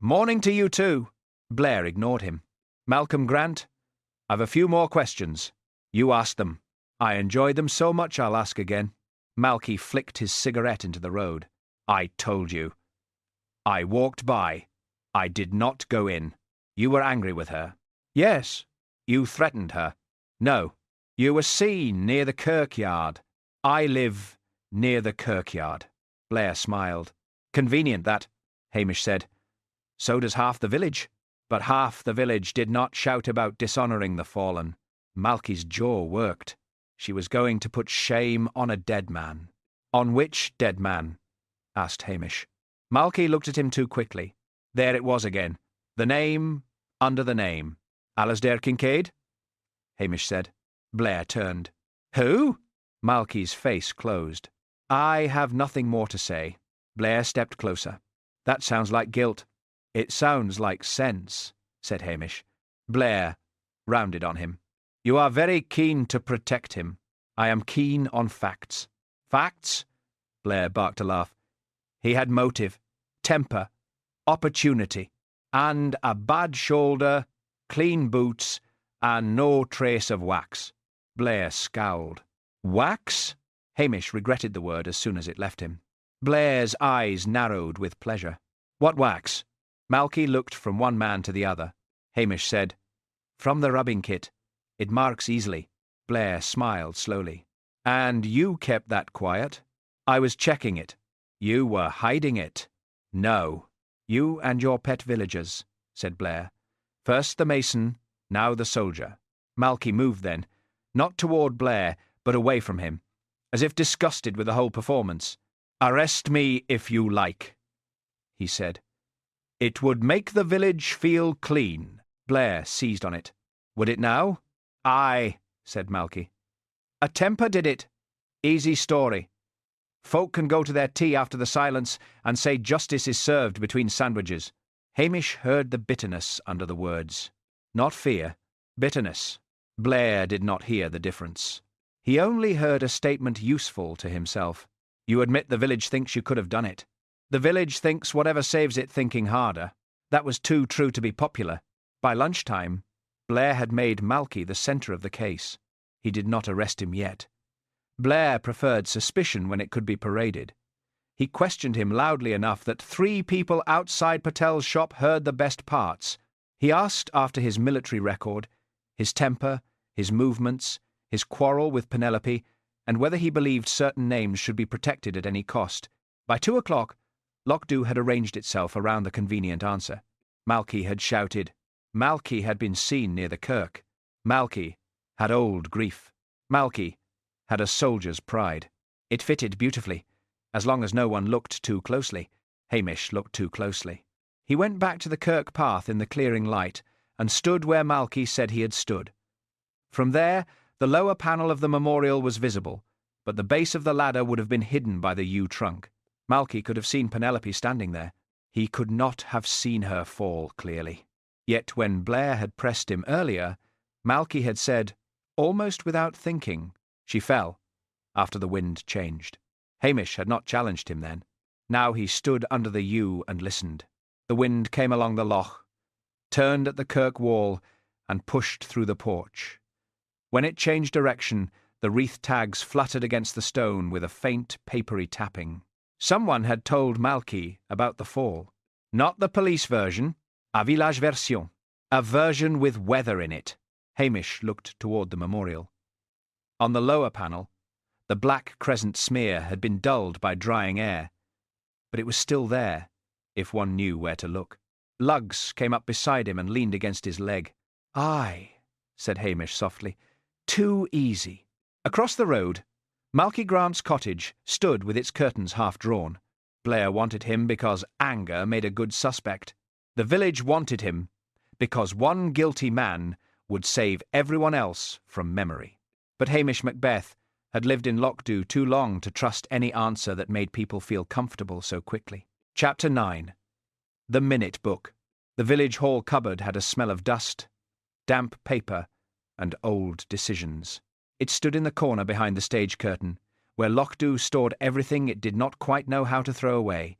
"Morning to you too." Blair ignored him. "Malcolm Grant, I've a few more questions. You ask them. I enjoyed them so much I'll ask again." Malky flicked his cigarette into the road. "I told you. I walked by. I did not go in. You were angry with her." "Yes." "You threatened her." "No." "You were seen near the kirkyard." "I live near the kirkyard." Blair smiled. "Convenient, that." Hamish said. "So does half the village." But half the village did not shout about dishonouring the fallen. Malky's jaw worked. She was going to put shame on a dead man. "On which dead man?" asked Hamish. Malky looked at him too quickly. There it was again. The name under the name. "Alasdair Kincaid?" Hamish said. Blair turned. "Who?" Malky's face closed. "I have nothing more to say." Blair stepped closer. "That sounds like guilt." "It sounds like sense," said Hamish. Blair rounded on him. "You are very keen to protect him. I am keen on facts." "Facts?" Blair barked a laugh. "He had motive, temper, opportunity, and a bad shoulder, clean boots, and no trace of wax." Blair scowled. "Wax?" Hamish regretted the word as soon as it left him. Blair's eyes narrowed with pleasure. "What wax?" Malky looked from one man to the other. Hamish said, "From the rubbing kit. It marks easily." Blair smiled slowly. "And you kept that quiet?" "I was checking it." "You were hiding it." "No. You and your pet villagers," said Blair. "First the mason, now the soldier." Malky moved then, not toward Blair, but away from him, as if disgusted with the whole performance. "Arrest me if you like," he said. "It would make the village feel clean." Blair seized on it. "Would it now?" "Aye," said Malky. "A temper did it. Easy story. Folk can go to their tea after the silence and say justice is served between sandwiches." Hamish heard the bitterness under the words. Not fear, bitterness. Blair did not hear the difference. He only heard a statement useful to himself. "You admit the village thinks you could have done it." "The village thinks whatever saves it thinking harder." That was too true to be popular. By lunchtime, Blair had made Malky the centre of the case. He did not arrest him yet. Blair preferred suspicion when it could be paraded. He questioned him loudly enough that 3 people outside Patel's shop heard the best parts. He asked after his military record, his temper, his movements, his quarrel with Penelope, and whether he believed certain names should be protected at any cost. By 2 o'clock, Lochdubh had arranged itself around the convenient answer. Malky had shouted. Malky had been seen near the kirk. Malky had old grief. Malky had a soldier's pride. It fitted beautifully, as long as no one looked too closely. Hamish looked too closely. He went back to the kirk path in the clearing light, and stood where Malky said he had stood. From there, the lower panel of the memorial was visible, but the base of the ladder would have been hidden by the yew trunk. Malky could have seen Penelope standing there. He could not have seen her fall clearly. Yet when Blair had pressed him earlier, Malky had said, almost without thinking, "She fell," after the wind changed. Hamish had not challenged him then. Now he stood under the yew and listened. The wind came along the loch, turned at the kirk wall, and pushed through the porch. When it changed direction, the wreath tags fluttered against the stone with a faint, papery tapping. Someone had told Malky about the fall. Not the police version, a village version, a version with weather in it. Hamish looked toward the memorial. On the lower panel, the black crescent smear had been dulled by drying air, but it was still there, if one knew where to look. Lugs came up beside him and leaned against his leg. "Aye," said Hamish softly. "Too easy." Across the road, Malky Grant's cottage stood with its curtains half drawn. Blair wanted him because anger made a good suspect. The village wanted him because one guilty man would save everyone else from memory. But Hamish Macbeth had lived in Lochdubh too long to trust any answer that made people feel comfortable so quickly. Chapter 9. The Minute Book. The village hall cupboard had a smell of dust, damp paper, and old decisions. It stood in the corner behind the stage curtain, where Lochdubh stored everything it did not quite know how to throw away: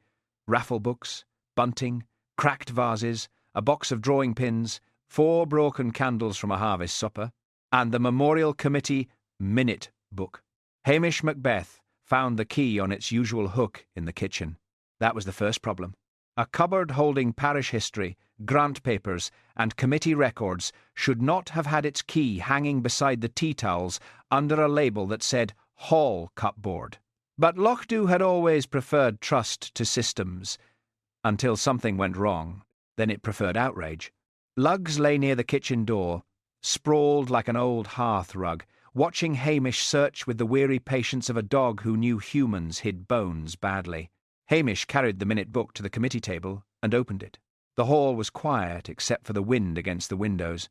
raffle books, bunting, cracked vases, a box of drawing pins, 4 broken candles from a harvest supper, and the Memorial Committee Minute Book. Hamish Macbeth found the key on its usual hook in the kitchen. That was the first problem. A cupboard holding parish history, grant papers, and committee records should not have had its key hanging beside the tea towels under a label that said Hall Cupboard. But Lochdubh had always preferred trust to systems, until something went wrong. Then it preferred outrage. Lugs lay near the kitchen door, sprawled like an old hearth rug, watching Hamish search with the weary patience of a dog who knew humans hid bones badly. Hamish carried the minute book to the committee table and opened it. The hall was quiet except for the wind against the windows.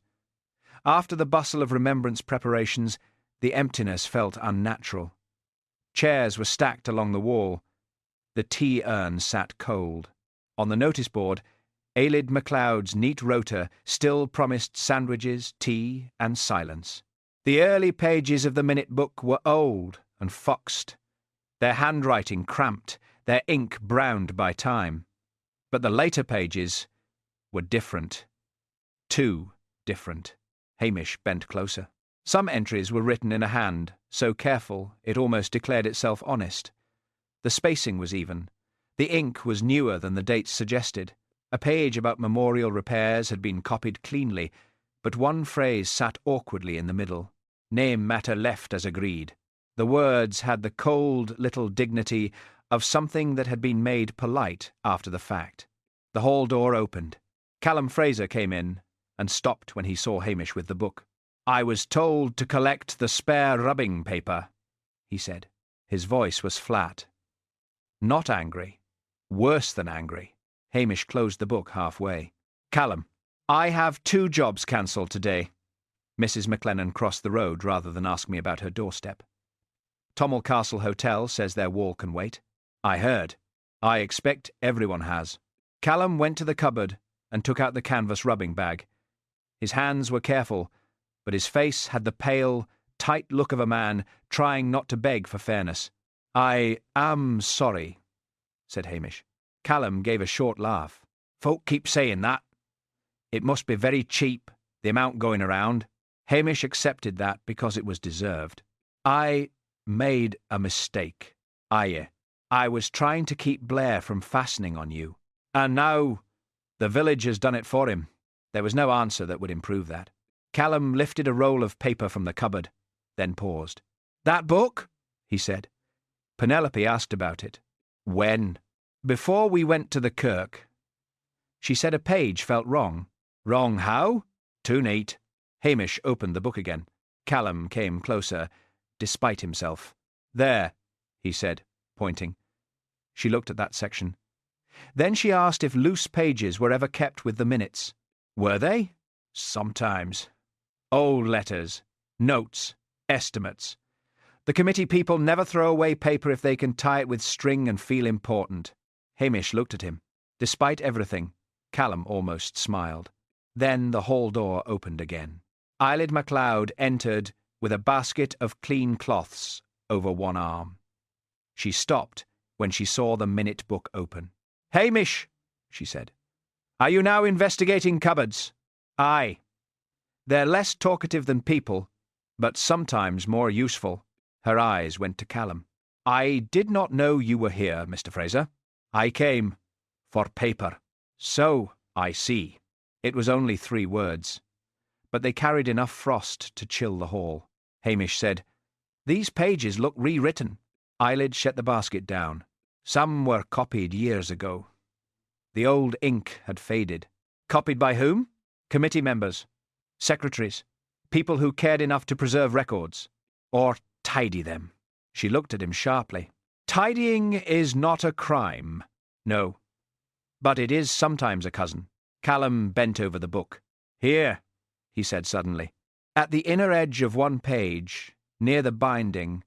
After the bustle of Remembrance preparations, the emptiness felt unnatural. Chairs were stacked along the wall. The tea urn sat cold. On the notice board, Aelid MacLeod's neat rota still promised sandwiches, tea, and silence. The early pages of the minute book were old and foxed, their handwriting cramped, their ink browned by time. But the later pages were different. Too different. Hamish bent closer. Some entries were written in a hand, so careful it almost declared itself honest. The spacing was even. The ink was newer than the dates suggested. A page about memorial repairs had been copied cleanly, but one phrase sat awkwardly in the middle. Name matter left as agreed. The words had the cold little dignity of something that had been made polite after the fact. The hall door opened. Callum Fraser came in and stopped when he saw Hamish with the book. "I was told to collect the spare rubbing paper," he said. His voice was flat. Not angry. Worse than angry. Hamish closed the book halfway. "Callum, I have 2 jobs cancelled today." Mrs. McLennan crossed the road rather than ask me about her doorstep. "Tommel Castle Hotel says their wall can wait." "I heard. I expect everyone has." Callum went to the cupboard and took out the canvas rubbing bag. His hands were careful, but his face had the pale, tight look of a man trying not to beg for fairness. "I am sorry," said Hamish. Callum gave a short laugh. "Folk keep saying that. It must be very cheap, the amount going around." Hamish accepted that because it was deserved. "I made a mistake. I was trying to keep Blair from fastening on you. And now the village has done it for him." There was no answer that would improve that. Callum lifted a roll of paper from the cupboard, then paused. "That book?" he said. Penelope asked about it. "When?" "Before we went to the kirk. She said a page felt wrong." "Wrong how?" "Too neat." Hamish opened the book again. Callum came closer, despite himself. "There," he said, pointing. She looked at that section. Then she asked if loose pages were ever kept with the minutes. "Were they?" "Sometimes. Old letters, notes, estimates. The committee people never throw away paper if they can tie it with string and feel important." Hamish looked at him. Despite everything, Callum almost smiled. Then the hall door opened again. Aelid MacLeod entered with a basket of clean cloths over one arm. She stopped when she saw the minute book open. "Hamish," she said, "are you now investigating cupboards?" "Aye." "They're less talkative than people, but sometimes more useful." Her eyes went to Callum. "I did not know you were here, Mr. Fraser." "I came for paper." "So I see." It was only 3 words, but they carried enough frost to chill the hall. Hamish said, "These pages look rewritten." Aelid set the basket down. "Some were copied years ago. The old ink had faded." "Copied by whom?" "Committee members, secretaries, people who cared enough to preserve records. Or tidy them." She looked at him sharply. "Tidying is not a crime." "No. But it is sometimes a cousin." Callum bent over the book. "Here," he said suddenly. At the inner edge of one page, near the binding,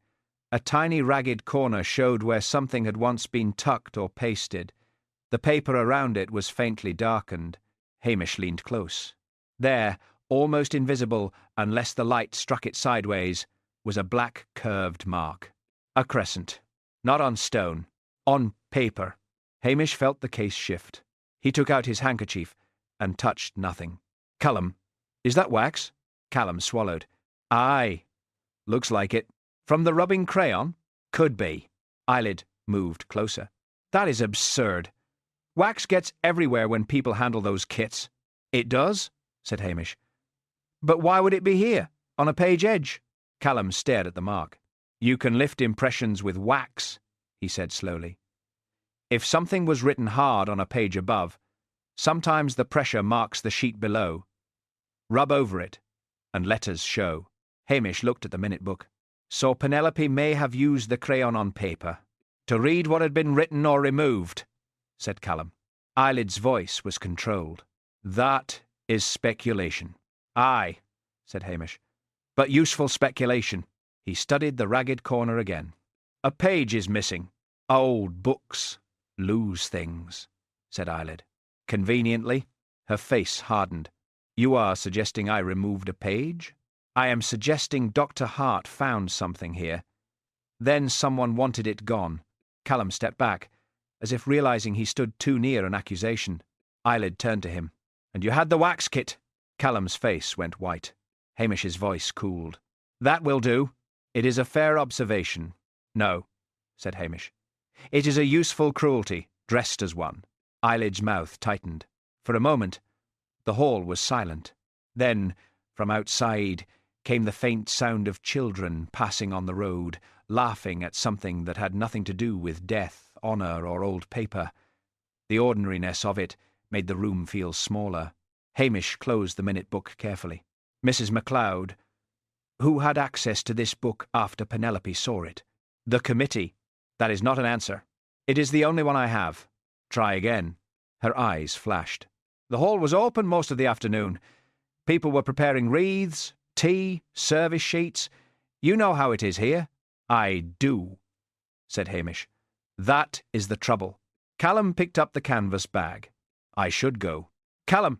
a tiny ragged corner showed where something had once been tucked or pasted. The paper around it was faintly darkened. Hamish leaned close. There, almost invisible unless the light struck it sideways, was a black curved mark. A crescent. Not on stone. On paper. Hamish felt the case shift. He took out his handkerchief and touched nothing. "Callum, is that wax?" Callum swallowed. "Aye. Looks like it." "From the rubbing crayon?" "Could be." Aelid moved closer. "That is absurd. Wax gets everywhere when people handle those kits." "It does," said Hamish. "But why would it be here, on a page edge?" Callum stared at the mark. "You can lift impressions with wax," he said slowly. If something was written hard on a page above, sometimes the pressure marks the sheet below. Rub over it, and letters show. Hamish looked at the minute book. So Penelope may have used the crayon on paper to read what had been written or removed, said Callum. Eyelid's voice was controlled. That is speculation. Aye, said Hamish, but useful speculation. He studied the ragged corner again. A page is missing. Old books lose things, said Eyelid. Conveniently, her face hardened. You are suggesting I removed a page? I am suggesting Dr. Hart found something here. Then someone wanted it gone. Callum stepped back, as if realizing he stood too near an accusation. Eyelid turned to him. And you had the wax kit. Callum's face went white. Hamish's voice cooled. That will do. It is a fair observation. No, said Hamish. It is a useful cruelty, dressed as one. Eyelid's mouth tightened. For a moment, the hall was silent. Then, from outside, came the faint sound of children passing on the road, laughing at something that had nothing to do with death, honour, or old paper. The ordinariness of it made the room feel smaller. Hamish closed the minute book carefully. Mrs. MacLeod, who had access to this book after Penelope saw it? The committee. That is not an answer. It is the only one I have. Try again. Her eyes flashed. The hall was open most of the afternoon. People were preparing wreaths, tea, service sheets. You know how it is here. I do, said Hamish. That is the trouble. Callum picked up the canvas bag. I should go. Callum,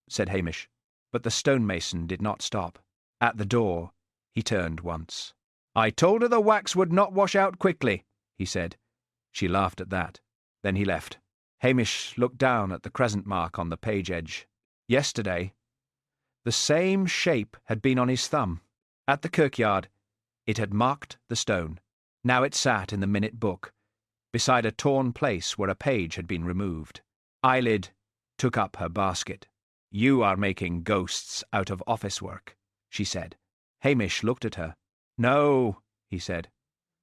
said Hamish, but the stonemason did not stop. At the door, he turned once. I told her the wax would not wash out quickly, he said. She laughed at that. Then he left. Hamish looked down at the crescent mark on the page edge. Yesterday, the same shape had been on his thumb. At the kirkyard, it had marked the stone. Now it sat in the minute book, beside a torn place where a page had been removed. Eyelid took up her basket. You are making ghosts out of office work, she said. Hamish looked at her. No, he said.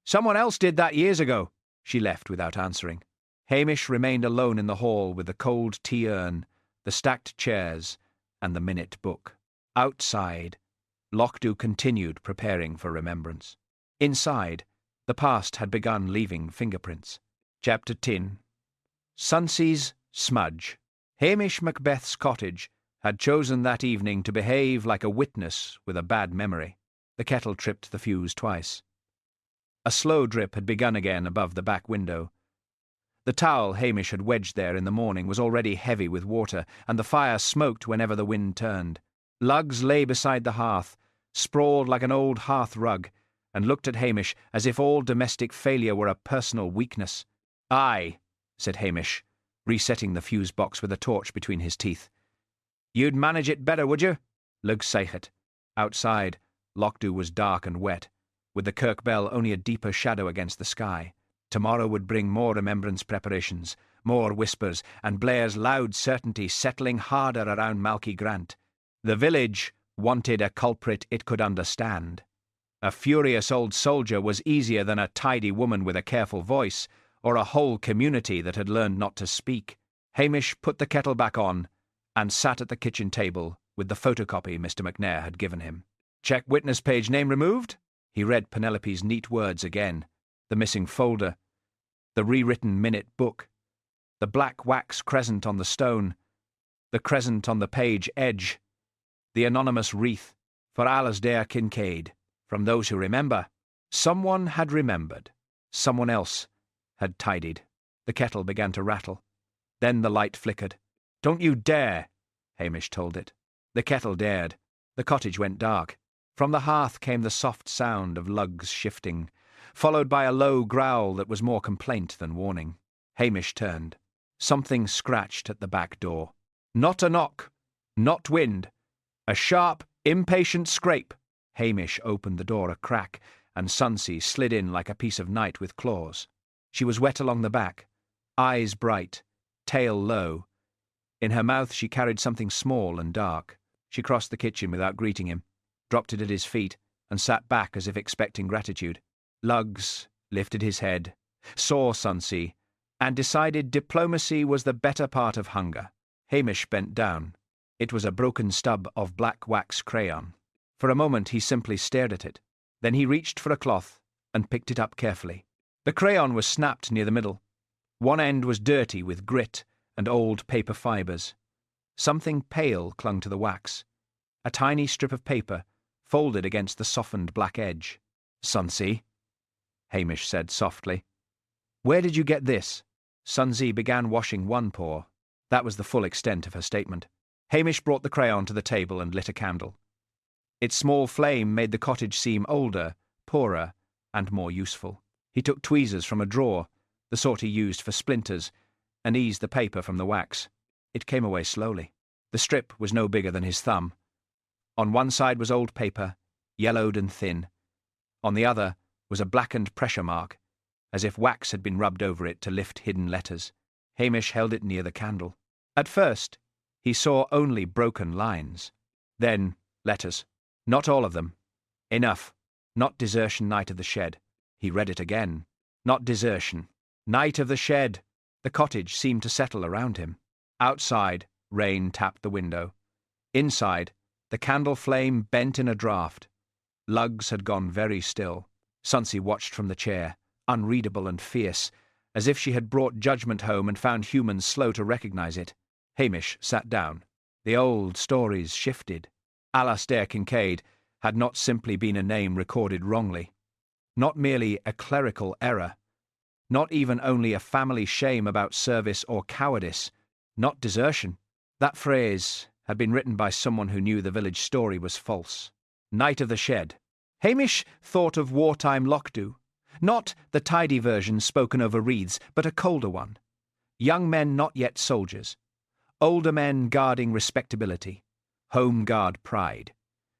Someone else did that years ago. She left without answering. Hamish remained alone in the hall with the cold tea urn, the stacked chairs, and the minute book. Outside, Lochdubh continued preparing for Remembrance. Inside, the past had begun leaving fingerprints. Chapter 10. Sonsie's Smudge. Hamish Macbeth's cottage had chosen that evening to behave like a witness with a bad memory. The kettle tripped the fuse twice. A slow drip had begun again above the back window. The towel Hamish had wedged there in the morning was already heavy with water, and the fire smoked whenever the wind turned. Lugs lay beside the hearth, sprawled like an old hearth rug, and looked at Hamish as if all domestic failure were a personal weakness. Aye, said Hamish, resetting the fuse box with a torch between his teeth. You'd manage it better, would you? Lug seichet. Outside, Lochdubh was dark and wet, with the kirk bell only a deeper shadow against the sky. Tomorrow would bring more remembrance preparations, more whispers, and Blair's loud certainty settling harder around Malky Grant. The village wanted a culprit it could understand. A furious old soldier was easier than a tidy woman with a careful voice, or a whole community that had learned not to speak. Hamish put the kettle back on, and sat at the kitchen table with the photocopy Mr. McNair had given him. Check witness page name removed? He read Penelope's neat words again. The missing folder, the rewritten minute book, the black wax crescent on the stone, the crescent on the page edge, the anonymous wreath, for Alasdair Kincaid. From those who remember, someone had remembered. Someone else had tidied. The kettle began to rattle. Then the light flickered. Don't you dare, Hamish told it. The kettle dared. The cottage went dark. From the hearth came the soft sound of lugs shifting, followed by a low growl that was more complaint than warning. Hamish turned. Something scratched at the back door. Not a knock, not wind. A sharp, impatient scrape. Hamish opened the door a crack, and Sonsie slid in like a piece of night with claws. She was wet along the back, eyes bright, tail low. In her mouth she carried something small and dark. She crossed the kitchen without greeting him, dropped it at his feet, and sat back as if expecting gratitude. Lugs lifted his head, saw Sonsie, and decided diplomacy was the better part of hunger. Hamish bent down. It was a broken stub of black wax crayon. For a moment he simply stared at it. Then he reached for a cloth and picked it up carefully. The crayon was snapped near the middle. One end was dirty with grit and old paper fibres. Something pale clung to the wax. A tiny strip of paper, folded against the softened black edge. "Sonsie," Hamish said softly. "Where did you get this?" Sonsie began washing one paw. That was the full extent of her statement. Hamish brought the crayon to the table and lit a candle. Its small flame made the cottage seem older, poorer, and more useful. He took tweezers from a drawer, the sort he used for splinters, and eased the paper from the wax. It came away slowly. The strip was no bigger than his thumb. On one side was old paper, yellowed and thin. On the other was a blackened pressure mark, as if wax had been rubbed over it to lift hidden letters. Hamish held it near the candle. At first, he saw only broken lines. Then, letters. Not all of them. Enough. Not desertion, night of the shed. He read it again. Not desertion. Night of the shed. The cottage seemed to settle around him. Outside, rain tapped the window. Inside, the candle flame bent in a draught. Lugs had gone very still. Sonsie watched from the chair, unreadable and fierce, as if she had brought judgment home and found humans slow to recognize it. Hamish sat down. The old stories shifted. Alastair Kincaid had not simply been a name recorded wrongly. Not merely a clerical error. Not even only a family shame about service or cowardice. Not desertion. That phrase had been written by someone who knew the village story was false. Night of the shed. Hamish thought of wartime Lochdubh. Not the tidy version spoken over wreaths, but a colder one. Young men not yet soldiers. Older men guarding respectability. Home guard pride.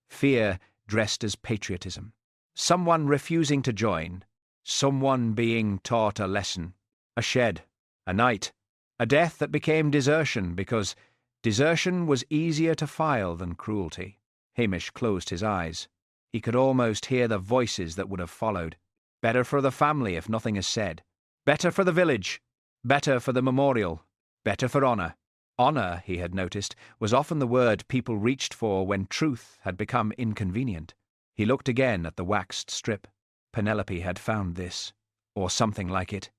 Fear dressed as patriotism. Someone refusing to join. Someone being taught a lesson. A shed. A night. A death that became desertion because desertion was easier to file than cruelty. Hamish closed his eyes. He could almost hear the voices that would have followed. Better for the family if nothing is said. Better for the village. Better for the memorial. Better for honour. Honour, he had noticed, was often the word people reached for when truth had become inconvenient. He looked again at the waxed strip. Penelope had found this, or something like it.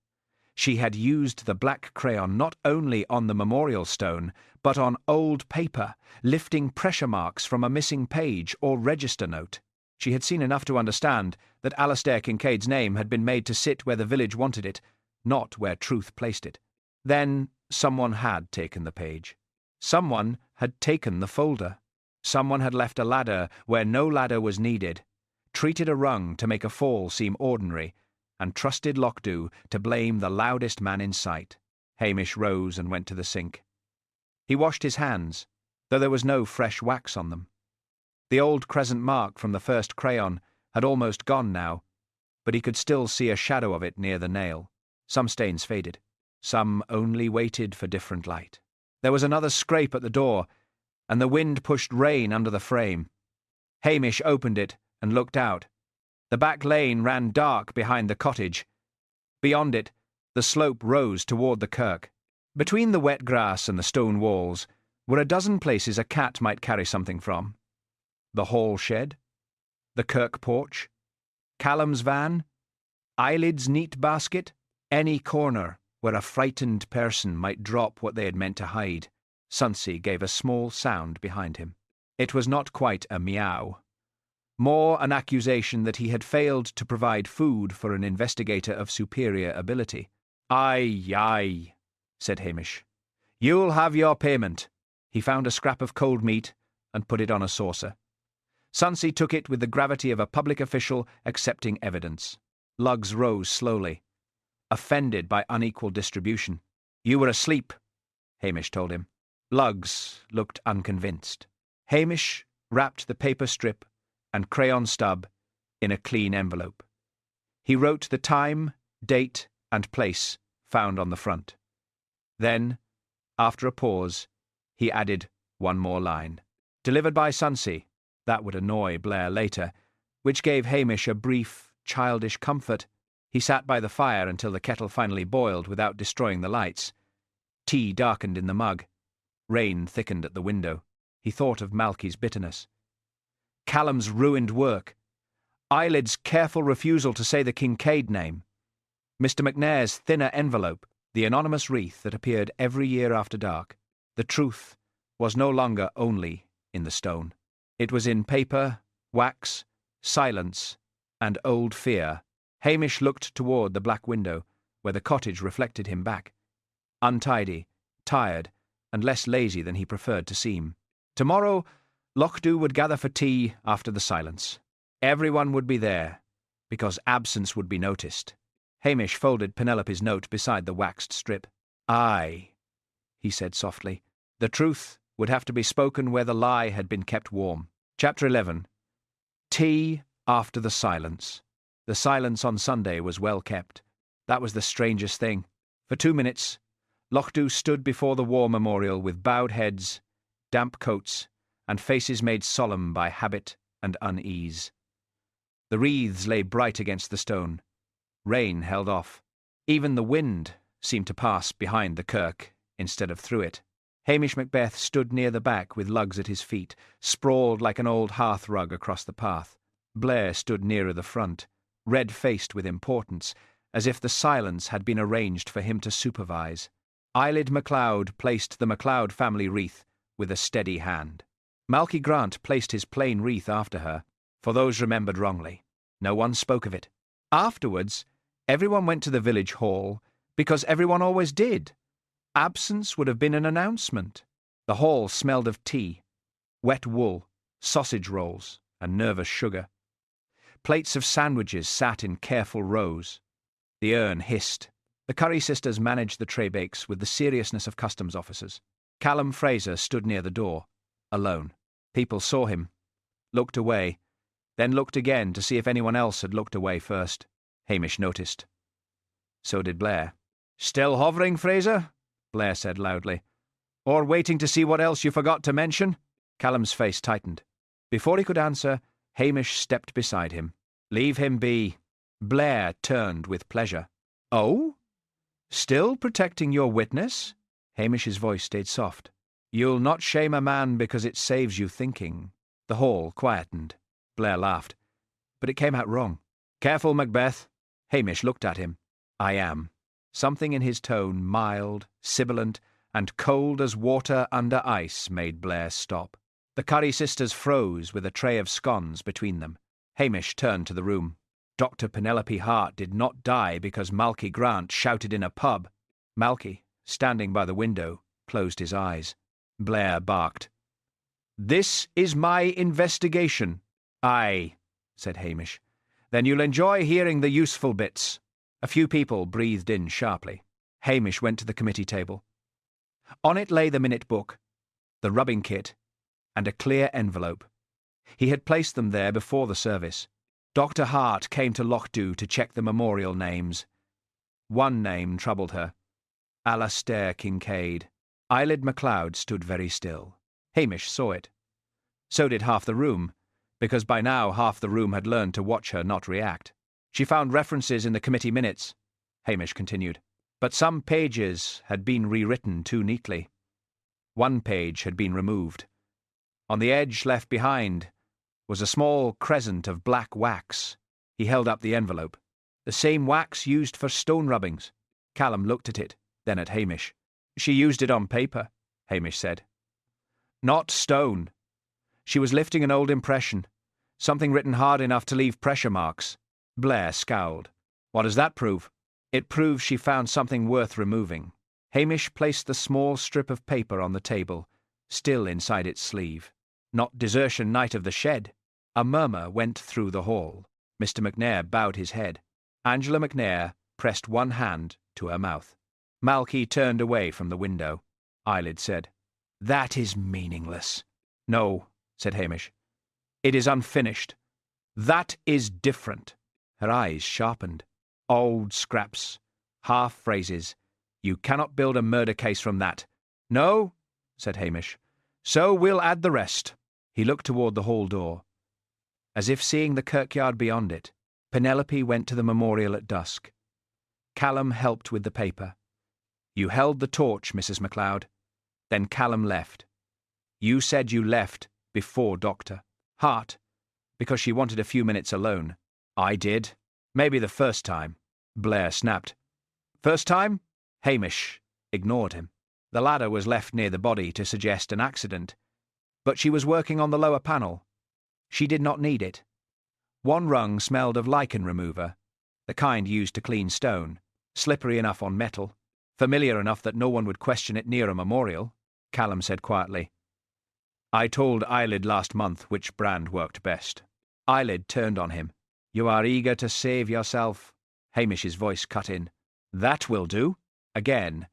She had used the black crayon not only on the memorial stone, but on old paper, lifting pressure marks from a missing page or register note. She had seen enough to understand that Alastair Kincaid's name had been made to sit where the village wanted it, not where truth placed it. Then someone had taken the page. Someone had taken the folder. Someone had left a ladder where no ladder was needed, treated a rung to make a fall seem ordinary, and trusted Lochdubh to blame the loudest man in sight. Hamish rose and went to the sink. He washed his hands, though there was no fresh wax on them. The old crescent mark from the first crayon had almost gone now, but he could still see a shadow of it near the nail. Some stains faded. Some only waited for different light. There was another scrape at the door, and the wind pushed rain under the frame. Hamish opened it and looked out. The back lane ran dark behind the cottage. Beyond it, the slope rose toward the kirk. Between the wet grass and the stone walls were a dozen places a cat might carry something from. The hall shed, the kirk porch, Callum's van, Eyelid's neat basket, any corner where a frightened person might drop what they had meant to hide. Sonsie gave a small sound behind him. It was not quite a meow. More an accusation that he had failed to provide food for an investigator of superior ability. "Aye, aye," said Hamish. "You'll have your payment." He found a scrap of cold meat and put it on a saucer. Sonsie took it with the gravity of a public official accepting evidence. Lugs rose slowly, offended by unequal distribution. "You were asleep," Hamish told him. Lugs looked unconvinced. Hamish wrapped the paper strip and crayon stub in a clean envelope. He wrote the time, date, and place found on the front. Then, after a pause, he added one more line. "Delivered by Sonsie." That would annoy Blair later, which gave Hamish a brief, childish comfort. He sat by the fire until the kettle finally boiled without destroying the lights. Tea darkened in the mug. Rain thickened at the window. He thought of Malky's bitterness. Callum's ruined work. Eyelid's careful refusal to say the Kincaid name. Mr. McNair's thinner envelope, the anonymous wreath that appeared every year after dark. The truth was no longer only in the stone. It was in paper, wax, silence, and old fear. Hamish looked toward the black window, where the cottage reflected him back. Untidy, tired, and less lazy than he preferred to seem. Tomorrow, Lochdubh would gather for tea after the silence. Everyone would be there, because absence would be noticed. Hamish folded Penelope's note beside the waxed strip. "Aye," he said softly. The truth would have to be spoken where the lie had been kept warm. Chapter 11. Tea after the silence. The silence on Sunday was well kept. That was the strangest thing. For 2 minutes, Lochdubh stood before the war memorial with bowed heads, damp coats, and faces made solemn by habit and unease. The wreaths lay bright against the stone. Rain held off. Even the wind seemed to pass behind the kirk instead of through it. Hamish Macbeth stood near the back with lugs at his feet, sprawled like an old hearth rug across the path. Blair stood nearer the front, red-faced with importance, as if the silence had been arranged for him to supervise. Eyelid MacLeod placed the MacLeod family wreath with a steady hand. Malky Grant placed his plain wreath after her, for those remembered wrongly. No one spoke of it. Afterwards, everyone went to the village hall, because everyone always did. Absence would have been an announcement. The hall smelled of tea, wet wool, sausage rolls, and nervous sugar. Plates of sandwiches sat in careful rows. The urn hissed. The Curry sisters managed the tray bakes with the seriousness of customs officers. Callum Fraser stood near the door, alone. People saw him, looked away, then looked again to see if anyone else had looked away first. Hamish noticed. So did Blair. "Still hovering, Fraser?" Blair said loudly. "Or waiting to see what else you forgot to mention?" Callum's face tightened. Before he could answer, Hamish stepped beside him. "Leave him be." Blair turned with pleasure. "Oh? Still protecting your witness?" Hamish's voice stayed soft. "You'll not shame a man because it saves you thinking." The hall quietened. Blair laughed, but it came out wrong. "Careful, Macbeth." Hamish looked at him. "I am." Something in his tone, mild, sibilant, and cold as water under ice, made Blair stop. The Curry sisters froze with a tray of scones between them. Hamish turned to the room. Dr. Penelope Hart did not die because Malky Grant shouted in a pub. Malky, standing by the window, closed his eyes. Blair barked. "This is my investigation." "Aye," said Hamish. "Then you'll enjoy hearing the useful bits." A few people breathed in sharply. Hamish went to the committee table. On it lay the minute book, the rubbing kit, and a clear envelope. He had placed them there before the service. Dr. Hart came to Lochdubh to check the memorial names. One name troubled her. Alastair Kincaid. Eyelid MacLeod stood very still. Hamish saw it. So did half the room, because by now half the room had learned to watch her not react. She found references in the committee minutes, Hamish continued, but some pages had been rewritten too neatly. One page had been removed. On the edge left behind was a small crescent of black wax. He held up the envelope. "The same wax used for stone rubbings." Callum looked at it, then at Hamish. "She used it on paper," Hamish said. "Not stone. She was lifting an old impression, something written hard enough to leave pressure marks." Blair scowled. "What does that prove?" "It proves she found something worth removing." Hamish placed the small strip of paper on the table, still inside its sleeve. "Not desertion night of the shed." A murmur went through the hall. Mr. McNair bowed his head. Angela McNair pressed one hand to her mouth. Malky turned away from the window. Eyelid said, "That is meaningless." "No," said Hamish. "It is unfinished. That is different." Her eyes sharpened. "Old scraps, half-phrases. You cannot build a murder case from that." "No," said Hamish. "So we'll add the rest." He looked toward the hall door, as if seeing the kirkyard beyond it. Penelope went to the memorial at dusk. Callum helped with the paper. You held the torch, Mrs. MacLeod. Then Callum left. You said you left before Dr. Hart, because she wanted a few minutes alone. I did. Maybe the first time. Blair snapped. First time? Hamish ignored him. The ladder was left near the body to suggest an accident, but she was working on the lower panel. She did not need it. One rung smelled of lichen remover, the kind used to clean stone, slippery enough on metal, familiar enough that no one would question it near a memorial, Callum said quietly. I told Eyelid last month which brand worked best. Eyelid turned on him. You are eager to save yourself. Hamish's voice cut in. That will do. Again.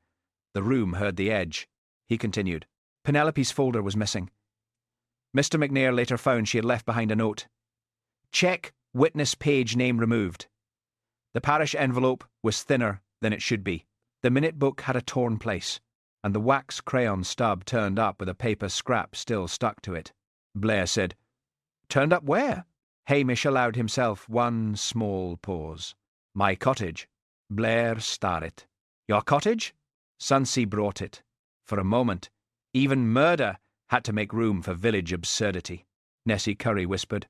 The room heard the edge. He continued. Penelope's folder was missing. Mr. McNair later found she had left behind a note. Check witness page name removed. The parish envelope was thinner than it should be. The minute book had a torn place, and the wax crayon stub turned up with a paper scrap still stuck to it. Blair said, Turned up where? Hamish allowed himself one small pause. My cottage. Blair started. Your cottage? Sonsie brought it. For a moment, even murder had to make room for village absurdity. Nessie Curry whispered.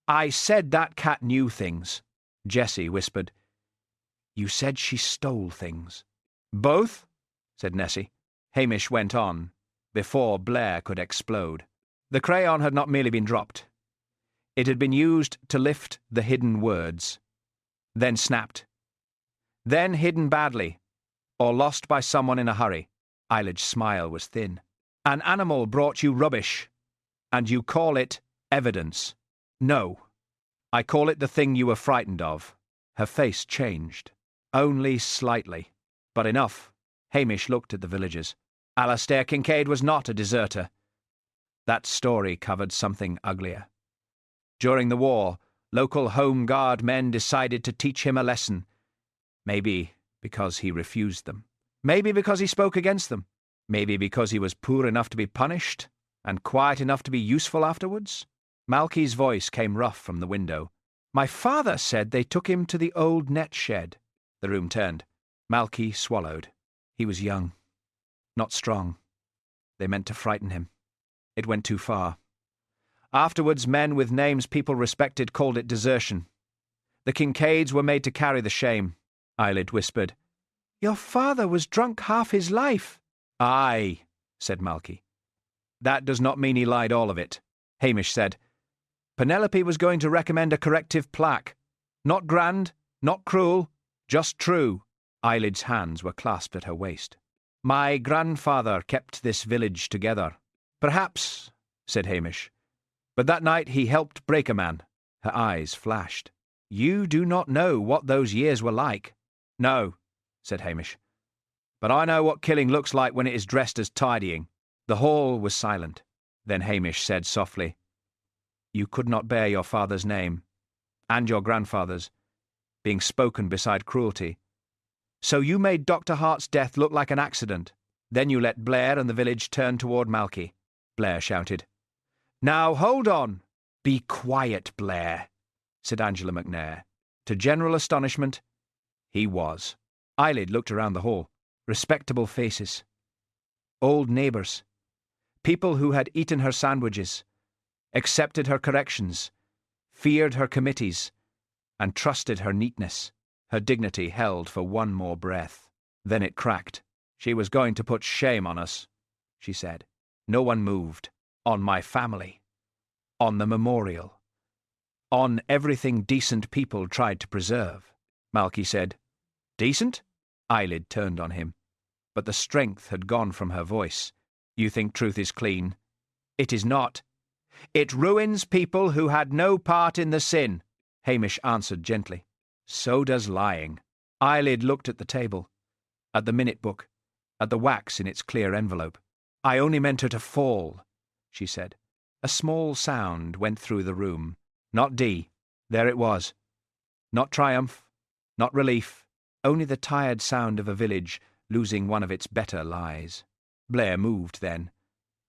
I said that cat knew things. Jessie whispered. You said she stole things. Both? Said Nessie. Hamish went on, before Blair could explode. The crayon had not merely been dropped. It had been used to lift the hidden words, then snapped. Then hidden badly, or lost by someone in a hurry. Eyelid's smile was thin. An animal brought you rubbish, and you call it evidence. No, I call it the thing you were frightened of. Her face changed. Only slightly, but enough. Hamish looked at the villagers. Alastair Kincaid was not a deserter. That story covered something uglier. During the war, local Home Guard men decided to teach him a lesson. Maybe because he refused them. Maybe because he spoke against them. Maybe because he was poor enough to be punished and quiet enough to be useful afterwards. Malky's voice came rough from the window. My father said they took him to the old net shed. The room turned. Malky swallowed. He was young, not strong. They meant to frighten him. It went too far. Afterwards, men with names people respected called it desertion. The Kincaids were made to carry the shame. Eyelid whispered. Your father was drunk half his life. Aye, said Malky. That does not mean he lied all of it. Hamish said. Penelope was going to recommend a corrective plaque. Not grand, not cruel, just true. Eyelid's hands were clasped at her waist. My grandfather kept this village together. Perhaps, said Hamish. But that night he helped break a man. Her eyes flashed. You do not know what those years were like. No, said Hamish. But I know what killing looks like when it is dressed as tidying. The hall was silent. Then Hamish said softly, You could not bear your father's name, and your grandfather's, being spoken beside cruelty. So you made Dr. Hart's death look like an accident. Then you let Blair and the village turn toward Malky. Blair shouted. Now hold on. Be quiet, Blair, said Angela McNair. To general astonishment, he was. Eyelid looked around the hall. Respectable faces. Old neighbours. People who had eaten her sandwiches, accepted her corrections, feared her committees, and trusted her neatness. Her dignity held for one more breath. Then it cracked. She was going to put shame on us, she said. No one moved. On my family. On the memorial. On everything decent people tried to preserve. Malky said, Decent? Eyelid turned on him. But the strength had gone from her voice. You think truth is clean? It is not. It ruins people who had no part in the sin, Hamish answered gently. So does lying. Eyelid looked at the table, at the minute book, at the wax in its clear envelope. I only meant her to fall, she said. A small sound went through the room. Not D. There it was. Not triumph, not relief, only the tired sound of a village losing one of its better lies. Blair moved then,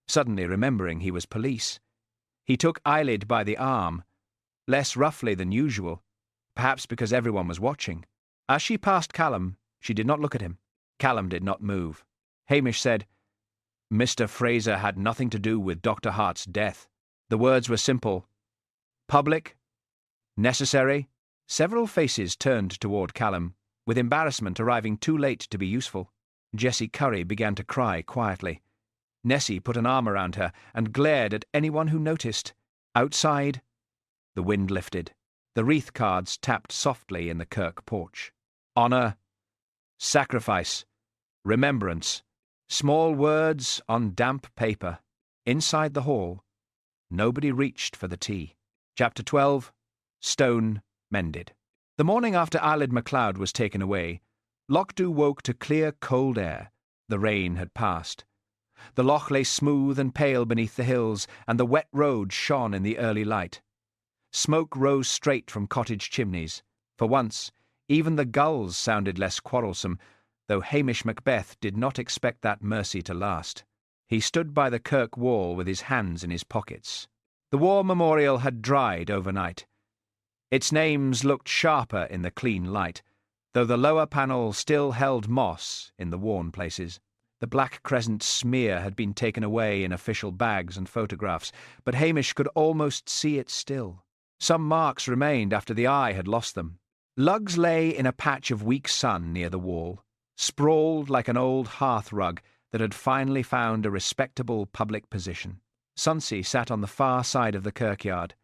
suddenly remembering he was police. He took Eyelid by the arm, less roughly than usual, perhaps because everyone was watching. As she passed Callum, she did not look at him. Callum did not move. Hamish said, "Mr. Fraser had nothing to do with Dr. Hart's death." The words were simple. Public? Necessary? Several faces turned toward Callum, with embarrassment arriving too late to be useful. Jessie Curry began to cry quietly. Nessie put an arm around her and glared at anyone who noticed. Outside, the wind lifted. The wreath cards tapped softly in the kirk porch. Honour, sacrifice, remembrance. Small words on damp paper. Inside the hall, nobody reached for the tea. Chapter 12. Stone Mended. The morning after eyelid MacLeod was taken away, Lochdubh woke to clear, cold air. The rain had passed. The loch lay smooth and pale beneath the hills, and the wet road shone in the early light. Smoke rose straight from cottage chimneys. For once, even the gulls sounded less quarrelsome, though Hamish Macbeth did not expect that mercy to last. He stood by the kirk wall with his hands in his pockets. The war memorial had dried overnight. Its names looked sharper in the clean light, though the lower panel still held moss in the worn places. The black crescent smear had been taken away in official bags and photographs, but Hamish could almost see it still. Some marks remained after the eye had lost them. Lugs lay in a patch of weak sun near the wall, sprawled like an old hearth rug that had finally found a respectable public position. Sonsie sat on the far side of the kirkyard,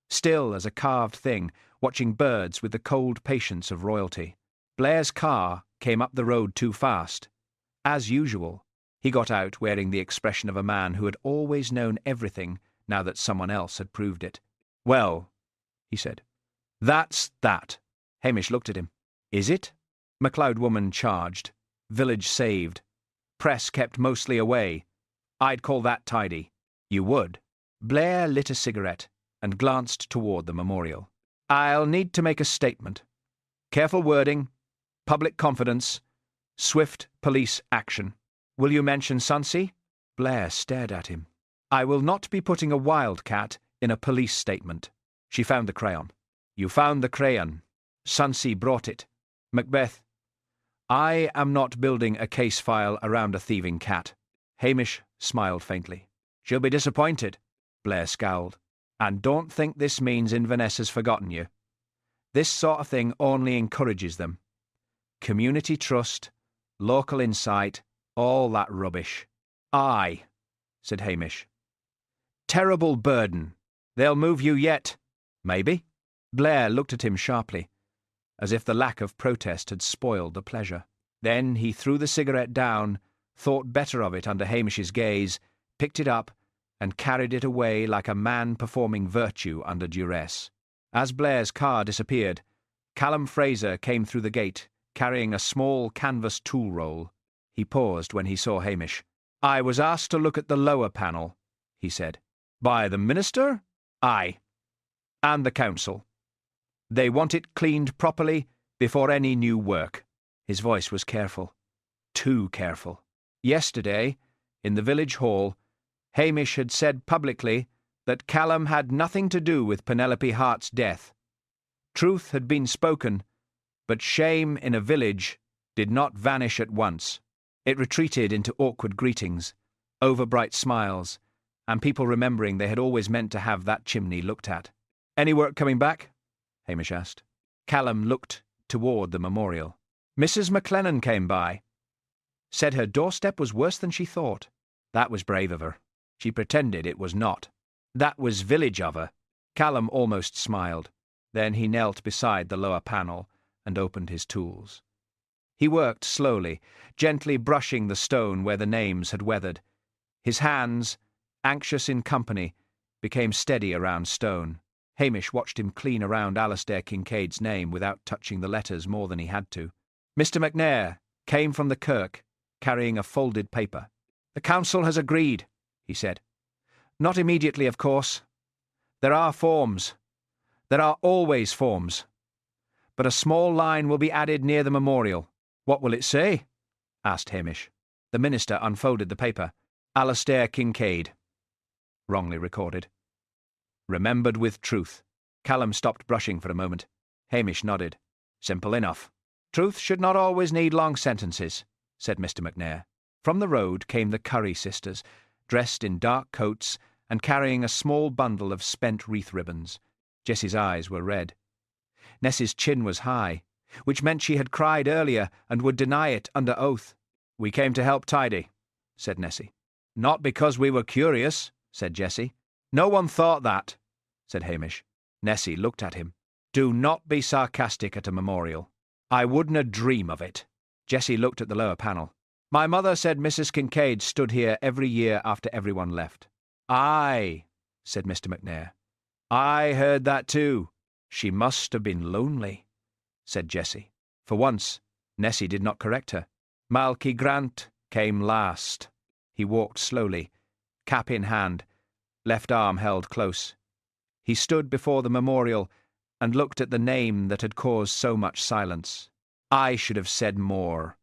still as a carved thing, watching birds with the cold patience of royalty. Blair's car came up the road too fast. As usual, he got out wearing the expression of a man who had always known everything now that someone else had proved it. "Well," he said, "that's that." Hamish looked at him. "Is it?" MacLeod woman charged. Village saved. Press kept mostly away. I'd call that tidy. You would. Blair lit a cigarette and glanced toward the memorial. "I'll need to make a statement. Careful wording, public confidence, swift police action. Will you mention Sonsie?" Blair stared at him. "I will not be putting a wildcat in a police statement." She found the crayon. "You found the crayon. Sonsie brought it. Macbeth, I am not building a case file around a thieving cat." Hamish smiled faintly. "She'll be disappointed." Blair scowled. "And don't think this means Inverness has forgotten you. This sort of thing only encourages them. Community trust, local insight, all that rubbish." "Aye," said Hamish. "Terrible burden. They'll move you yet. Maybe." Blair looked at him sharply, as if the lack of protest had spoiled the pleasure. Then he threw the cigarette down, thought better of it under Hamish's gaze, picked it up, and carried it away like a man performing virtue under duress. As Blair's car disappeared, Callum Fraser came through the gate, carrying a small canvas tool roll. He paused when he saw Hamish. "I was asked to look at the lower panel," he said. "By the minister?" "Aye. And the council. They want it cleaned properly before any new work." His voice was careful. Too careful. Yesterday, in the village hall, Hamish had said publicly that Callum had nothing to do with Penelope Hart's death. Truth had been spoken, but shame in a village did not vanish at once. It retreated into awkward greetings, overbright smiles, and people remembering they had always meant to have that chimney looked at. "Any work coming back?" Hamish asked. Callum looked toward the memorial. "Mrs. McLennan came by. Said her doorstep was worse than she thought. That was brave of her. She pretended it was not. That was village of her." Callum almost smiled. Then he knelt beside the lower panel and opened his tools. He worked slowly, gently brushing the stone where the names had weathered. His hands, anxious in company, became steady around stone. Hamish watched him clean around Alastair Kincaid's name without touching the letters more than he had to. Mr. McNair came from the kirk, carrying a folded paper. "The council has agreed," he said. "Not immediately, of course. There are forms. There are always forms. But a small line will be added near the memorial." "What will it say?" asked Hamish. The minister unfolded the paper. "Alastair Kincaid. Wrongly recorded. Remembered with truth." Callum stopped brushing for a moment. Hamish nodded. "Simple enough." "Truth should not always need long sentences," said Mr. Macnair. From the road came the Curry sisters, dressed in dark coats and carrying a small bundle of spent wreath ribbons. Jessie's eyes were red. Nessie's chin was high, which meant she had cried earlier and would deny it under oath. "We came to help tidy," said Nessie. "Not because we were curious," said Jessie. "No one thought that," said Hamish. Nessie looked at him. "Do not be sarcastic at a memorial. I wouldn't dream of it." Jessie looked at the lower panel. "My mother said Mrs. Kincaid stood here every year after everyone left." "Aye," said Mr. Macnair. "I heard that too. She must have been lonely," said Jessie. For once, Nessie did not correct her. Malky Grant came last. He walked slowly, cap in hand, left arm held close. He stood before the memorial and looked at the name that had caused so much silence. "I should have said more,"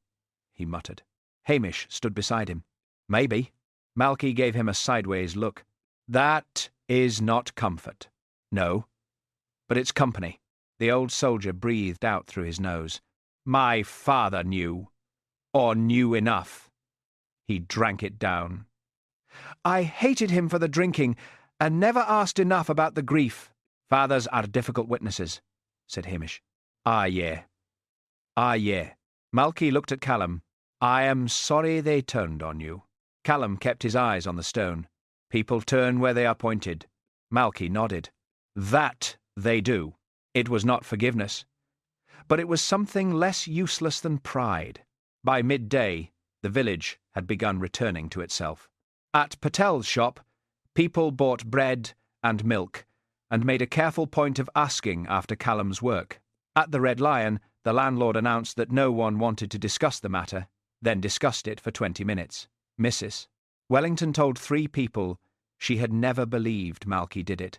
he muttered. Hamish stood beside him. "Maybe." Malky gave him a sideways look. "That is not comfort." "No, but it's company." The old soldier breathed out through his nose. "My father knew, or knew enough. He drank it down." "I hated him for the drinking, and never asked enough about the grief." "Fathers are difficult witnesses," said Hamish. "Ah, yeah. Ah, yeah." Malky looked at Callum. "I am sorry they turned on you." Callum kept his eyes on the stone. "People turn where they are pointed." Malky nodded. "That they do." It was not forgiveness, but it was something less useless than pride. By midday, the village had begun returning to itself. At Patel's shop, people bought bread and milk, and made a careful point of asking after Callum's work. At the Red Lion, the landlord announced that no one wanted to discuss the matter, then discussed it for 20 minutes. Mrs. Wellington told 3 people she had never believed Malky did it,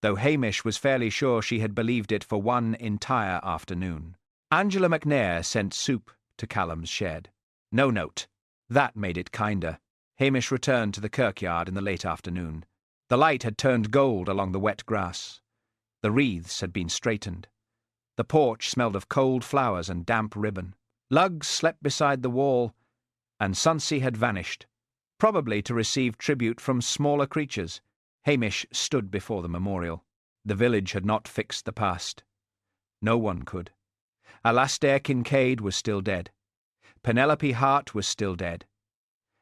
though Hamish was fairly sure she had believed it for one entire afternoon. Angela Macnair sent soup to Callum's shed. No note. That made it kinder. Hamish returned to the kirkyard in the late afternoon. The light had turned gold along the wet grass. The wreaths had been straightened. The porch smelled of cold flowers and damp ribbon. Lugs slept beside the wall, and Sonsie had vanished, probably to receive tribute from smaller creatures. Hamish stood before the memorial. The village had not fixed the past. No one could. Alastair Kincaid was still dead. Penelope Hart was still dead.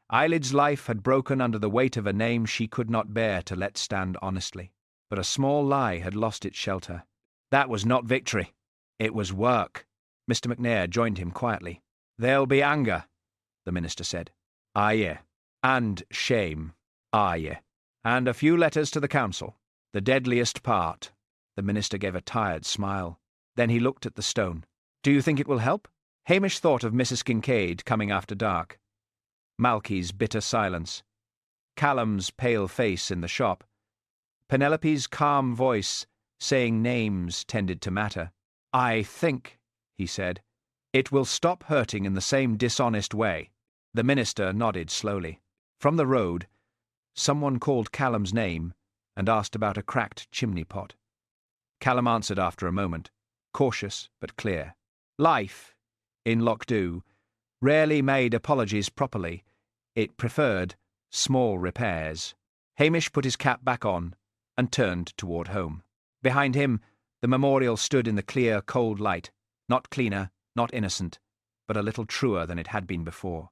Eyelid's life had broken under the weight of a name she could not bear to let stand honestly. But a small lie had lost its shelter. That was not victory. It was work. Mr. Macnair joined him quietly. "There'll be anger," the minister said. "Ah, yeah. And shame. Ah, yeah. And a few letters to the council. The deadliest part." The minister gave a tired smile. Then he looked at the stone. "Do you think it will help?" Hamish thought of Mrs. Kincaid coming after dark. Malky's bitter silence. Callum's pale face in the shop. Penelope's calm voice saying names tended to matter. "I think," he said, "it will stop hurting in the same dishonest way." The minister nodded slowly. From the road, someone called Callum's name and asked about a cracked chimney pot. Callum answered after a moment, cautious but clear. Life, in Lochdubh, rarely made apologies properly. It preferred small repairs. Hamish put his cap back on and turned toward home. Behind him, the memorial stood in the clear, cold light, not cleaner, not innocent, but a little truer than it had been before.